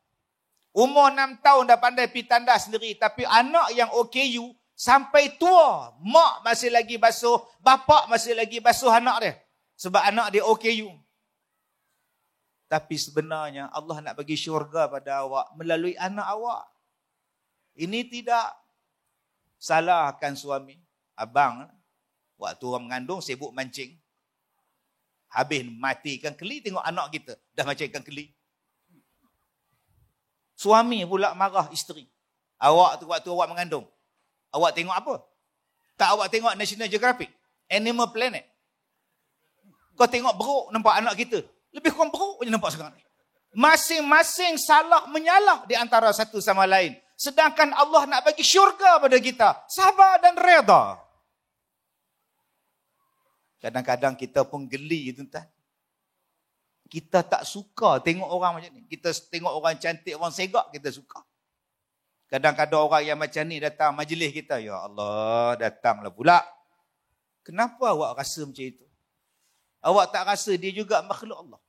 Umur 6 tahun dah pandai pi tandas sendiri. Tapi anak yang OKU, sampai tua, mak masih lagi basuh, bapak masih lagi basuh anak dia. Sebab anak dia OKU. Tapi sebenarnya Allah nak bagi syurga pada awak melalui anak awak. Ini tidak. Salahkan suami. Abang, waktu orang mengandung sibuk mancing. Habis matikan keli, tengok anak kita dah macam ikan keli. Suami pula marah isteri. Awak tu waktu awak mengandung, awak tengok apa? Tak awak tengok National Geographic, Animal Planet. Kau tengok beruk nampak anak kita. Lebih kurang beruk je nampak sekarang ni. Masing-masing salah menyalah di antara satu sama lain. Sedangkan Allah nak bagi syurga pada kita. Sabar dan reda. Kadang-kadang kita pun geli, tuan-tuan. Kita tak suka tengok orang macam ni. Kita tengok orang cantik, orang segak, kita suka. Kadang-kadang orang yang macam ni datang majlis kita. Ya Allah, datanglah pula. Kenapa awak rasa macam itu? Awak tak rasa dia juga makhluk Allah?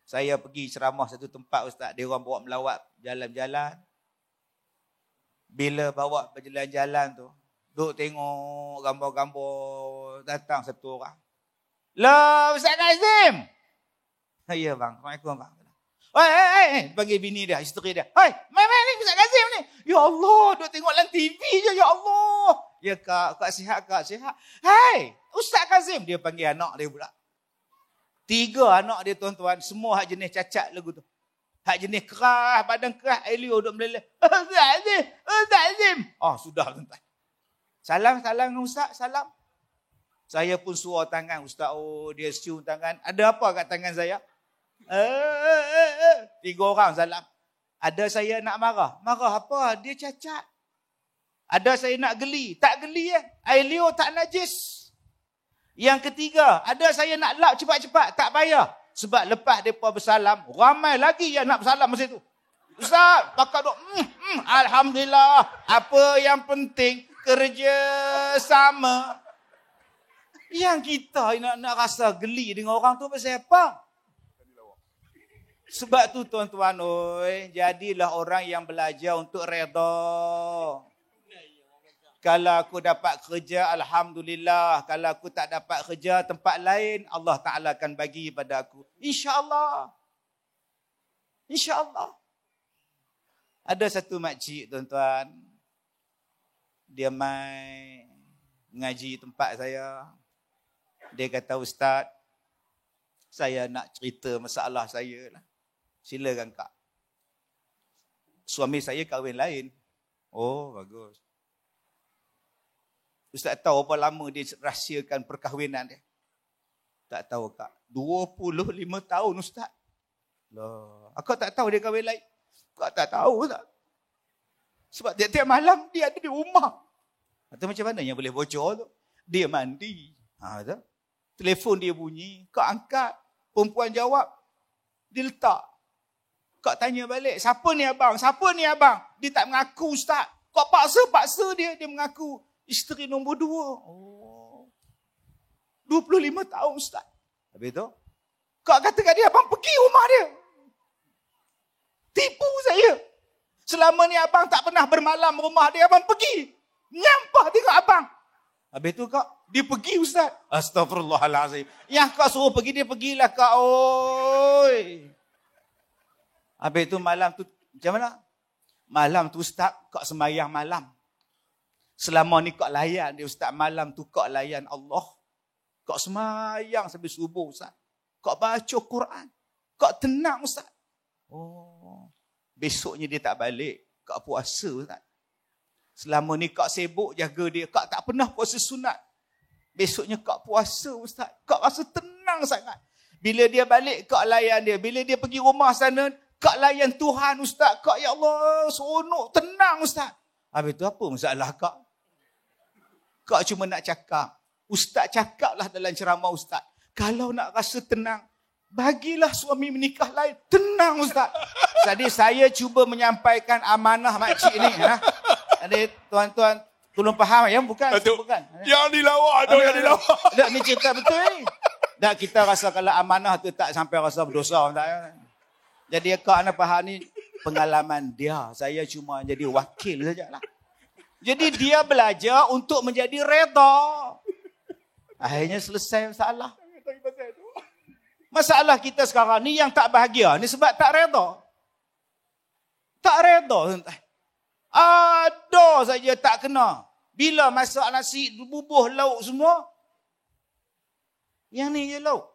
Saya pergi ceramah satu tempat, ustaz. Dia orang bawa melawat jalan-jalan. Bila bawa berjalan-jalan tu, duk tengok gambar-gambar, datang satu orang. Lah, Ustaz Kazim. Ya bang, Assalamualaikum bang. Hei, panggil bini dia, isteri dia. Hei, mai ni Ustaz Kazim ni. Ya Allah, duk tengok dalam TV je, ya Allah. Ya kak sihat kak, sihat. Hei, Ustaz Kazim. Dia panggil anak dia pula. 3 anak dia, tuan-tuan, semua hak jenis cacat lagu tu. Hak jenis keras, badan keras, Elio duk meleleh. Ustaz Azim. Oh, sudah tuan-tuan. Salam dengan Ustaz, salam. Saya pun suar tangan Ustaz. Oh, dia cium tangan. Ada apa kat tangan saya? 3 orang salam. Ada saya nak marah. Marah apa? Dia cacat. Ada saya nak geli. Tak geli Elio tak najis. Yang ketiga, ada saya nak lap cepat-cepat. Tak payah. Sebab lepas mereka bersalam, ramai lagi yang nak bersalam masa itu. Ustaz, pakar duk, Alhamdulillah. Apa yang penting, kerja sama. Yang kita nak rasa geli dengan orang tu pasal apa? Sebab tu tuan-tuan, jadilah orang yang belajar untuk reda. Kalau aku dapat kerja, Alhamdulillah. Kalau aku tak dapat kerja tempat lain, Allah Ta'ala akan bagi pada aku. InsyaAllah. InsyaAllah. Ada satu makcik, tuan-tuan. Dia mai ngaji tempat saya. Dia kata, Ustaz, saya nak cerita masalah saya lah. Silakan kak. Suami saya kahwin lain. Oh, bagus. Ustaz tahu berapa lama dia rahsiakan perkahwinan dia? Tak tahu kak. 25 tahun Ustaz. Loh, akak tak tahu dia kahwin lain? Kak tak tahu Ustaz. Sebab tiap-tiap malam dia ada di rumah. Atau macam mana yang boleh bocor tu? Dia mandi. Tu. Telefon dia bunyi. Kau angkat. Perempuan jawab. Dia letak. Kau tanya balik. Siapa ni abang? Siapa ni abang? Dia tak mengaku ustaz. Kau paksa dia. Dia mengaku. Isteri nombor 2. Oh. 25 tahun ustaz. Habis tu. Kau kata kat dia, abang pergi rumah dia. Tipu saya. Selama ni abang tak pernah bermalam rumah dia. Abang pergi. Nyampah tengok abang. Habis tu kak, dia pergi ustaz. Astaghfirullahalazim. Yang kau suruh pergi, dia pergilah kak. Oi. Habis tu malam tu, macam mana? Malam tu ustaz, kak sembahyang malam. Selama ni kak layan dia ustaz. Malam tu kak layan Allah. Kak sembahyang sampai subuh ustaz. Kak baca Quran. Kak tenang ustaz. Oh. Besoknya dia tak balik. Kak puasa ustaz. Selama ni kak sibuk jaga dia. Kak tak pernah puasa sunat. Besoknya kak puasa ustaz. Kak rasa tenang sangat. Bila dia balik, kak layan dia. Bila dia pergi rumah sana, kak layan Tuhan ustaz. Kak ya Allah, seronok, tenang ustaz. Habis tu apa masalah kak? Kak cuma nak cakap. Ustaz cakaplah dalam ceramah ustaz. Kalau nak rasa tenang, bagilah suami menikah lain. Tenang ustaz. Jadi saya cuba menyampaikan amanah makcik ni. Jadi tuan-tuan tolong faham ya, bukan? Bukan. Yang dilawak tu, yang dilawak. Tak, ni cerita betul ni. Tak, kita rasa kalau amanah tu tak sampai rasa berdosa. Tak. Jadi kak anda faham ni pengalaman dia. Saya cuma jadi wakil sajalah. Jadi dia belajar untuk menjadi reda. Akhirnya selesai masalah. Masalah kita sekarang ni yang tak bahagia ni sebab tak reda. Tak reda. Ada saja tak kena. Bila masak nasi, bubuh lauk semua, yang ni je lauk.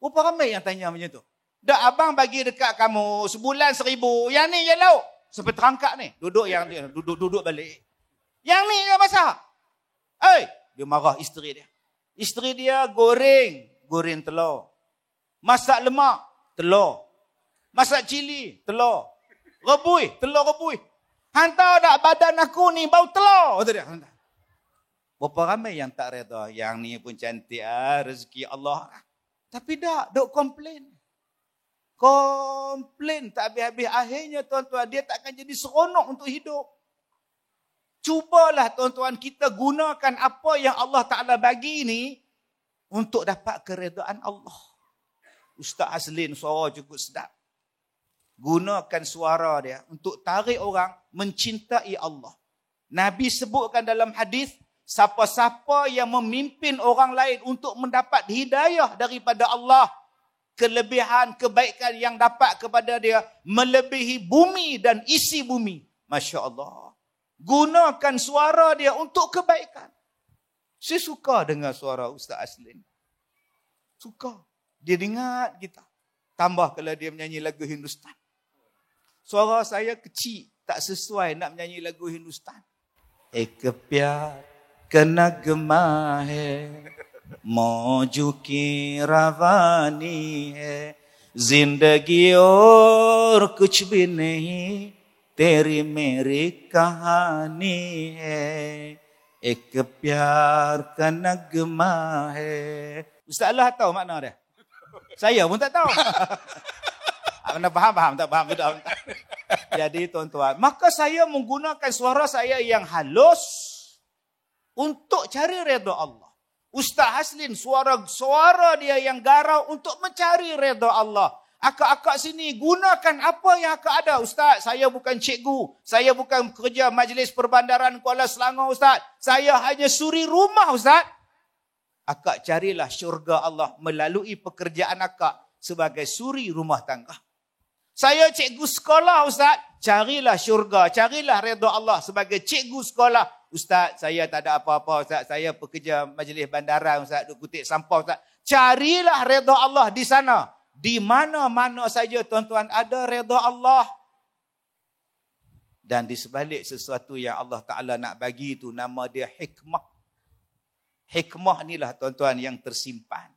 Berapa ramai yang tanya macam tu? Dah abang bagi dekat kamu sebulan 1,000, yang ni je lauk. Sampai terangkat ni. Duduk balik. Yang ni je masak. Dia marah isteri dia. Isteri dia goreng telur. Masak lemak, telur. Masak cili, telur. Telur rebui. Hantar tak badan aku ni bau telur. Kata dia. Berapa ramai yang tak reda. Yang ni pun cantik rezeki Allah. Tapi duk komplain. Komplain tak habis-habis. Akhirnya tuan-tuan, dia takkan jadi seronok untuk hidup. Cubalah tuan-tuan kita gunakan apa yang Allah Ta'ala bagi ni untuk dapat keredaan Allah. Ustaz Aslin suara cukup sedap. Gunakan suara dia untuk tarik orang mencintai Allah. Nabi sebutkan dalam hadis, siapa-siapa yang memimpin orang lain untuk mendapat hidayah daripada Allah, kelebihan, kebaikan yang dapat kepada dia melebihi bumi dan isi bumi. Masya Allah. Gunakan suara dia untuk kebaikan. Saya suka dengar suara Ustaz Aslin. Suka. Dia ingat kita. Tambah kalau dia menyanyi lagu Hindustan. Suara saya kecil, tak sesuai nak menyanyi lagu Hindustan. Ek pyar ka nagma hai, mauju ki ravani hai, zindagi aur kuch bhi nahi, teri meri kahani hai, ek pyar ka nagma hai. Ustaz Allah tahu makna dia? Saya pun tak tahu. Anda faham? Tak faham? Tidak. Jadi tuan-tuan, maka saya menggunakan suara saya yang halus untuk cari redha Allah. Ustaz Aslin, suara dia yang garau untuk mencari redha Allah. Akak-akak sini, gunakan apa yang akak ada. Ustaz, saya bukan cikgu. Saya bukan kerja Majlis Perbandaran Kuala Selangor, Ustaz. Saya hanya suri rumah, Ustaz. Akak carilah syurga Allah melalui pekerjaan akak sebagai suri rumah tangga. Saya cikgu sekolah, Ustaz. Carilah syurga, carilah redha Allah sebagai cikgu sekolah. Ustaz, saya tak ada apa-apa, Ustaz. Saya pekerja Majlis Bandaran, Ustaz. Duk kutip sampah, Ustaz. Carilah redha Allah di sana. Di mana-mana saja, tuan-tuan, ada redha Allah. Dan di sebalik sesuatu yang Allah Ta'ala nak bagi itu, nama dia hikmah. Hikmah inilah, tuan-tuan, yang tersimpan.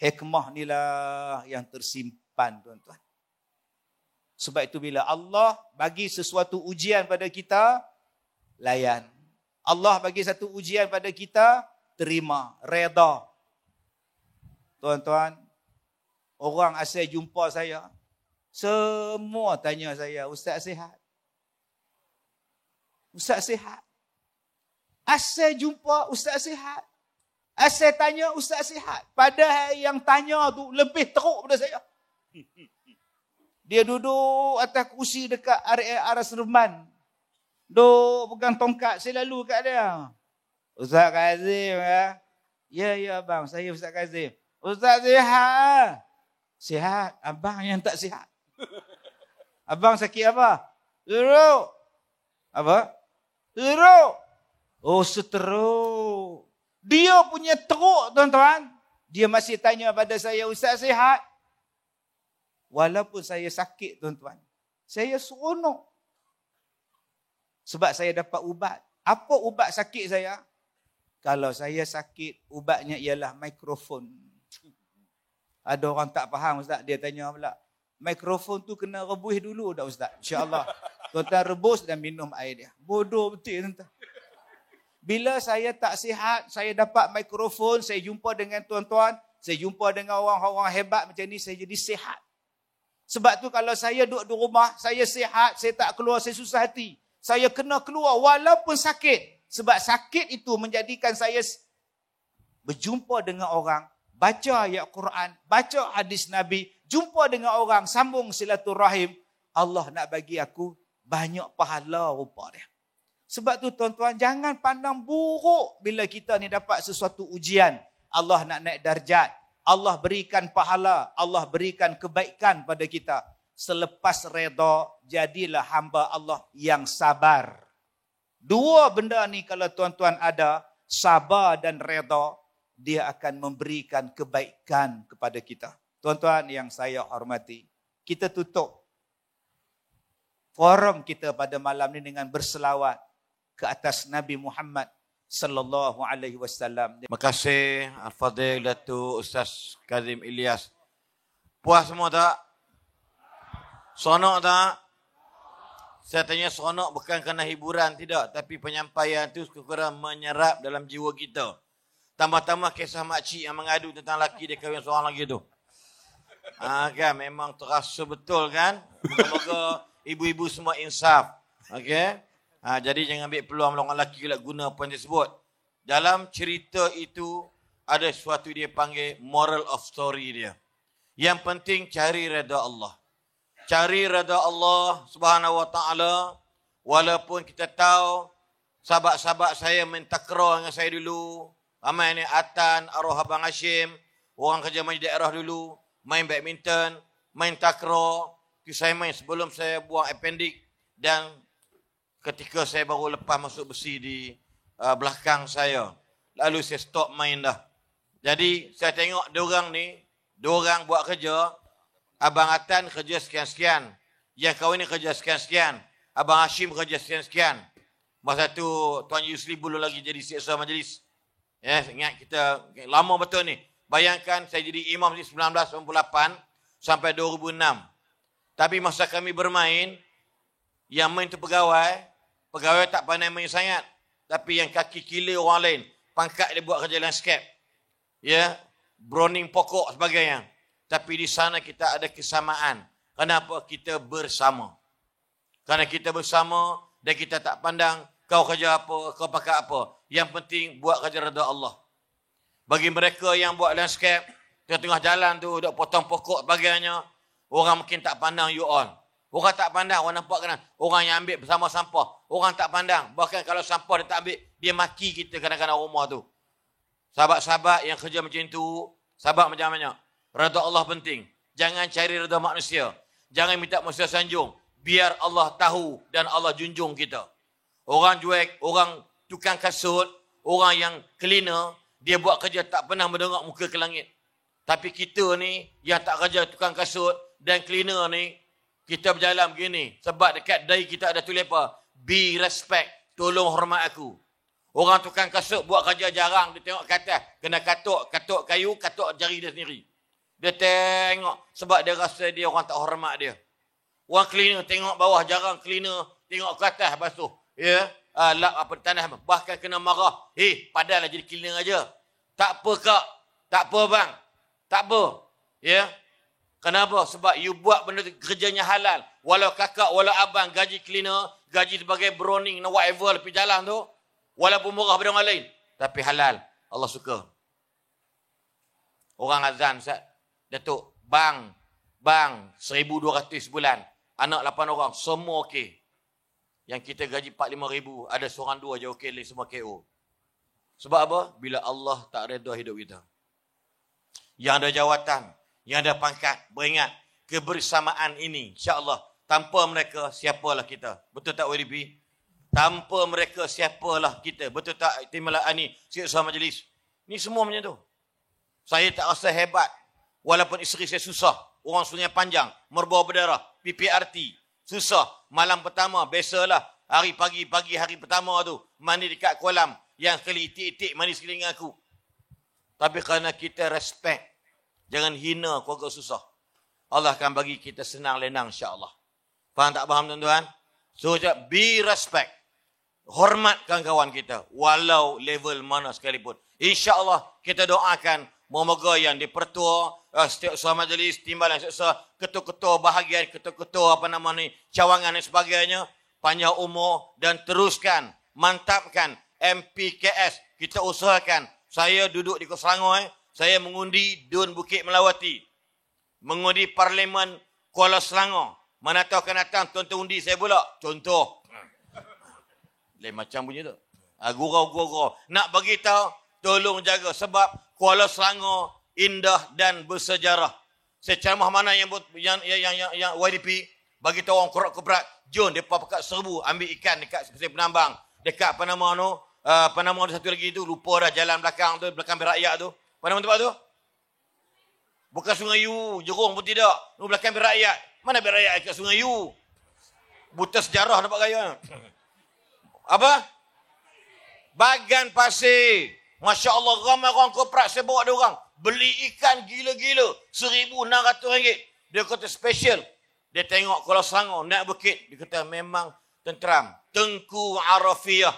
Hikmah inilah yang tersimpan, tuan-tuan. Sebab itu bila Allah bagi sesuatu ujian pada kita, layan. Allah bagi satu ujian pada kita, terima, reda. Tuan-tuan, orang asal jumpa saya, semua tanya saya, Ustaz sihat? Ustaz sihat? Asal jumpa, Ustaz sihat? Asal tanya, Ustaz sihat? Padahal yang tanya tu lebih teruk daripada saya. Dia duduk atas kursi dekat area Aras Reman. Duk pegang tongkat, saya lalu kat dia. Ustaz Kazim ya? Ya abang, saya Ustaz Kazim. Ustaz sihat? Sihat. Abang yang tak sihat. Abang sakit apa? Teruk. Apa? Teruk. Oh, seteruk. Dia punya teruk, tuan-tuan. Dia masih tanya pada saya, Ustaz sihat? Walaupun saya sakit, tuan-tuan. Saya seronok. Sebab saya dapat ubat. Apa ubat sakit saya? Kalau saya sakit, ubatnya ialah mikrofon. Ada orang tak faham, Ustaz. Dia tanya pula, mikrofon tu kena rebus dulu dah, Ustaz? InsyaAllah. Tuan-tuan rebus dan minum air dia. Bodoh betul, tuan-tuan. Bila saya tak sihat, saya dapat mikrofon, saya jumpa dengan tuan-tuan, saya jumpa dengan orang-orang hebat macam ni, saya jadi sihat. Sebab tu kalau saya duduk di rumah, saya sihat, saya tak keluar, saya susah hati. Saya kena keluar walaupun sakit. Sebab sakit itu menjadikan saya berjumpa dengan orang, baca ayat Quran, baca hadis Nabi, jumpa dengan orang, sambung silaturahim. Allah nak bagi aku banyak pahala rupa dia. Sebab tu tuan-tuan, jangan pandang buruk bila kita ni dapat sesuatu ujian. Allah nak naik darjat. Allah berikan pahala, Allah berikan kebaikan pada kita. Selepas reda, jadilah hamba Allah yang sabar. Dua benda ni kalau tuan-tuan ada, sabar dan reda, dia akan memberikan kebaikan kepada kita. Tuan-tuan yang saya hormati, kita tutup forum kita pada malam ni dengan berselawat ke atas Nabi Muhammad sallallahu alaihi wasallam. Terima kasih Al-Fadhil Datuk Ustaz Kazim Ilyas. Puas semua tak? Seronok tak? Saya tanya seronok bukan kerana hiburan, tidak. Tapi penyampaian itu kurang menyerap dalam jiwa kita. Tambah-tambah kisah makcik yang mengadu tentang lelaki dia kahwin seorang lagi tu. Kan, memang terasa betul kan? Moga-moga ibu-ibu semua insaf. Okey? Jadi jangan ambil peluang orang lelaki nak guna poin tersebut. Dalam cerita itu ada sesuatu dia panggil moral of story dia. Yang penting cari redha Allah. Cari redha Allah Subhanahu wa taala, walaupun kita tahu sahabat-sahabat saya main takraw dengan saya dulu. Ramai ni Atan, Arwah Abang Hashim, orang kerja majlis daerah dulu, main badminton, main takraw. Itu saya main sebelum saya buang appendix dan ketika saya baru lepas masuk besi di belakang saya. Lalu saya stop main dah. Jadi saya tengok diorang ni, diorang buat kerja. Abang Atan kerja sekian-sekian. Yang kahwin ni kerja sekian-sekian. Abang Hashim kerja sekian-sekian. Masa tu Tuan Yusli belum lagi jadi seksa majlis. Ya, ingat kita lama betul ni. Bayangkan saya jadi imam di 1998 sampai 2006. Tapi masa kami bermain, yang main tu pegawai. Pegawai tak pandai main sangat. Tapi yang kaki kila orang lain. Pangkat dia buat kerja landscape. Ya, browning pokok sebagainya. Tapi di sana kita ada kesamaan. Kenapa? Kita bersama. Kerana kita bersama dan kita tak pandang kau kerja apa, kau pakai apa. Yang penting buat kerja redha Allah. Bagi mereka yang buat landscape, tengah-tengah jalan tu, duk potong pokok sebagainya, orang mungkin tak pandang you all. Orang tak pandang, orang nampak kan? Orang yang ambil bersama sampah. Orang tak pandang. Bahkan kalau sampah dia tak ambil, dia maki kita kadang-kadang rumah tu. Sahabat-sahabat yang kerja macam tu, sahabat macam-macam. Redha Allah penting. Jangan cari redha manusia. Jangan minta manusia sanjung. Biar Allah tahu dan Allah junjung kita. Orang cuek, orang tukang kasut, orang yang cleaner, dia buat kerja tak pernah mendongak muka ke langit. Tapi kita ni, yang tak kerja tukang kasut dan cleaner ni, kita berjalan begini. Sebab dekat dai kita ada tulis apa? Be respect. Tolong hormat aku. Orang tukang kasut buat kerja jarang. Dia tengok ke atas. Kena katuk kayu, katuk jari dia sendiri. Dia tengok sebab dia rasa dia orang tak hormat dia. Orang cleaner tengok bawah jarang cleaner tengok ke atas basuh. Ya. Lap apa tanah bahkan kena marah. Padahal jadi cleaner aja. Tak apa kak. Tak apa bang. Tak apa. Ya. Kenapa? Sebab you buat benda kerjanya halal. Walau kakak, walau abang gaji cleaner, gaji sebagai browning, whatever lepas jalan tu. Walaupun murah pada orang lain. Tapi halal. Allah suka. Orang azan, Ustaz. Datuk, bang, 1,200 sebulan. Anak 8 orang, semua okey. Yang kita gaji 4-5 ribu, ada seorang dua je okey, lain semua KO. Sebab apa? Bila Allah tak redha hidup kita. Yang ada jawatan, yang ada pangkat, beringat, kebersamaan ini, insya-Allah, tanpa mereka, siapalah kita. Betul tak YDP? Tanpa mereka, siapalah kita. Betul tak Ihtimal Ani, Syed Usaha Majlis? Ni semua macam tu. Saya tak rasa hebat. Walaupun isteri saya susah. Orang Sungai Panjang, Merbau Berdarah, PPRT. Susah. Malam pertama, biasalah. Hari pagi hari pertama tu. Mandi dekat kolam. Yang sekali itik-itik mandi sekeliling aku. Tapi kerana kita respect. Jangan hina keluarga susah. Allah akan bagi kita senang lenang insya-Allah. Faham tak faham tuan-tuan? So, be respect. Hormatkan kawan kita. Walau level mana sekalipun. InsyaAllah kita doakan. Moga-moga yang dipertua, Setiap Usaha Majlis, timbalan Setiap ketua-ketua bahagian, ketua-ketua cawangan dan sebagainya. Panjang umur dan teruskan. Mantapkan MPKS. Kita usahakan. Saya duduk di Kota Selangor. Saya mengundi Dun Bukit Melawati. Mengundi Parlimen Kuala Selangor. Mana tahu akan datang tuan-tuan undi saya pula. Contoh. Lain macam bunyi tu. Gurau-gurau. Nak bagi tahu, tolong jaga. Sebab Kuala Selangor indah dan bersejarah. Ceramah mana yang YDP bagi tahu orang korak-korak. Jom depa pakat serbu ambil ikan dekat Pasir Penambang. Dekat apa nama tu? Apa nama ada satu lagi tu, lupa dah jalan belakang tu, belakang Berakyat tu. Apa nama tempat tu? Bukan Sungai Yu, Jerung pun tidak. Tu belakang Berakyat. Mana Berakyat kat Sungai Yu? Buta sejarah nampak gaya. Apa? Bagan Pasir. Masya Allah, ramai orang koprak saya bawa dia orang. Beli ikan gila-gila. RM1,600. Dia kata special. Dia tengok Kuala Selangor, naik bukit. Dia kata memang tenteram. Tengku Arafiah.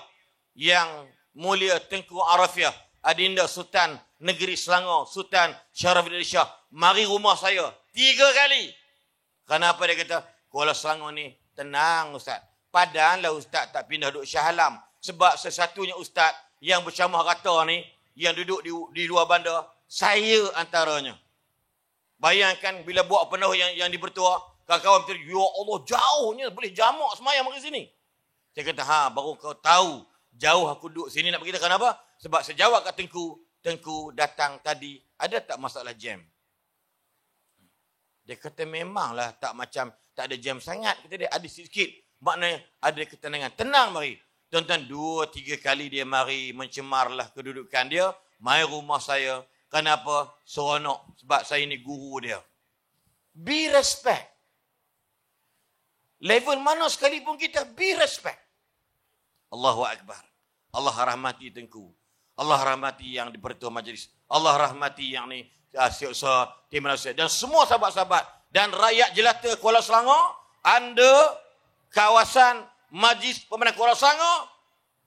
Yang mulia Tengku Arafiah. Adinda Sultan Negeri Selangor. Sultan Syarafuddin Shah. Mari rumah saya. 3 kali. Kenapa dia kata? Kuala Selangor ni tenang Ustaz. Padahal Ustaz tak pindah duduk Shah Alam. Sebab sesatunya Ustaz yang bercamah rata ni, yang duduk di luar bandar, saya antaranya. Bayangkan bila buat penuh yang di Bertua, kawan-kawan berkata, ya Allah jauhnya, boleh jamak semayang mari sini. Saya kata, baru kau tahu, jauh aku duduk sini nak beritahu kenapa? Sebab sejawab kat Tengku datang tadi, ada tak masalah jam? Dia kata memanglah tak ada jam sangat. Kata dia ada sikit. Maknanya ada ketenangan. Tenang mari. Tuan-tuan 2-3 kali dia mari mencemarlah kedudukan dia. Mai rumah saya. Kenapa? Seronok. Sebab saya ni guru dia. Be respect. Level mana sekalipun kita, be respect. Allahu Akbar. Allah rahmati Tengku. Allah rahmati yang di Pertua Majlis. Allah rahmati yang ni Syed Usaha Tim Malaysia. Dan semua sahabat-sahabat. Dan rakyat jelata Kuala Selangor. Anda kawasan Majlis Pemenang Kuala Selangor,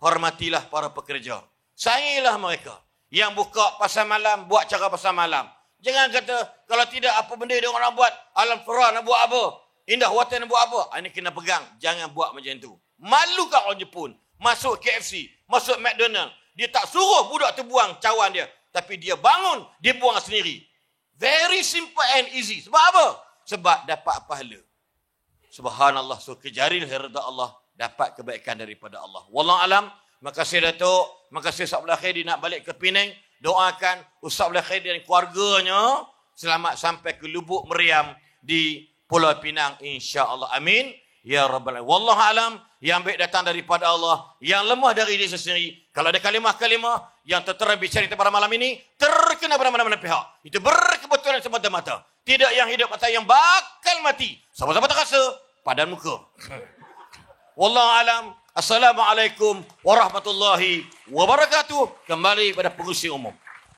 hormatilah para pekerja. Sayangilah mereka. Yang buka pasar malam, buat cara pasar malam. Jangan kata, kalau tidak apa benda dia orang nak buat, Alam Farah nak buat apa? Indah Watan nak buat apa? Ini kena pegang. Jangan buat macam tu. Malu kat orang Jepun. Masuk KFC, masuk McDonald. Dia tak suruh budak tu buang cawan dia. Tapi dia bangun, dia buang sendiri. Very simple and easy. Sebab apa? Sebab dapat pahala. Subhanallah. So, kejarilah redha Allah. Dapat kebaikan daripada Allah. Wallahu alam. Makasih Datuk. Makasih Ustaz Abdul Khairi nak balik ke Penang. Doakan Ustaz Abdul Khairi dan keluarganya selamat sampai ke Lubuk Meriam di Pulau Pinang. InsyaAllah. Amin. Ya Rabbal Alamin. Wallahu alam. Yang baik datang daripada Allah. Yang lemah dari diri sendiri. Kalau ada kalimah-kalimah yang tertera bicara pada malam ini, terkena pada mana-mana pihak. Itu berkebetulan semata-mata. Tidak yang hidup atau yang bakal mati. Sama-sama tak rasa padan muka. Wallahu alam. Assalamualaikum warahmatullahi wabarakatuh. Kembali pada pengurusi umum.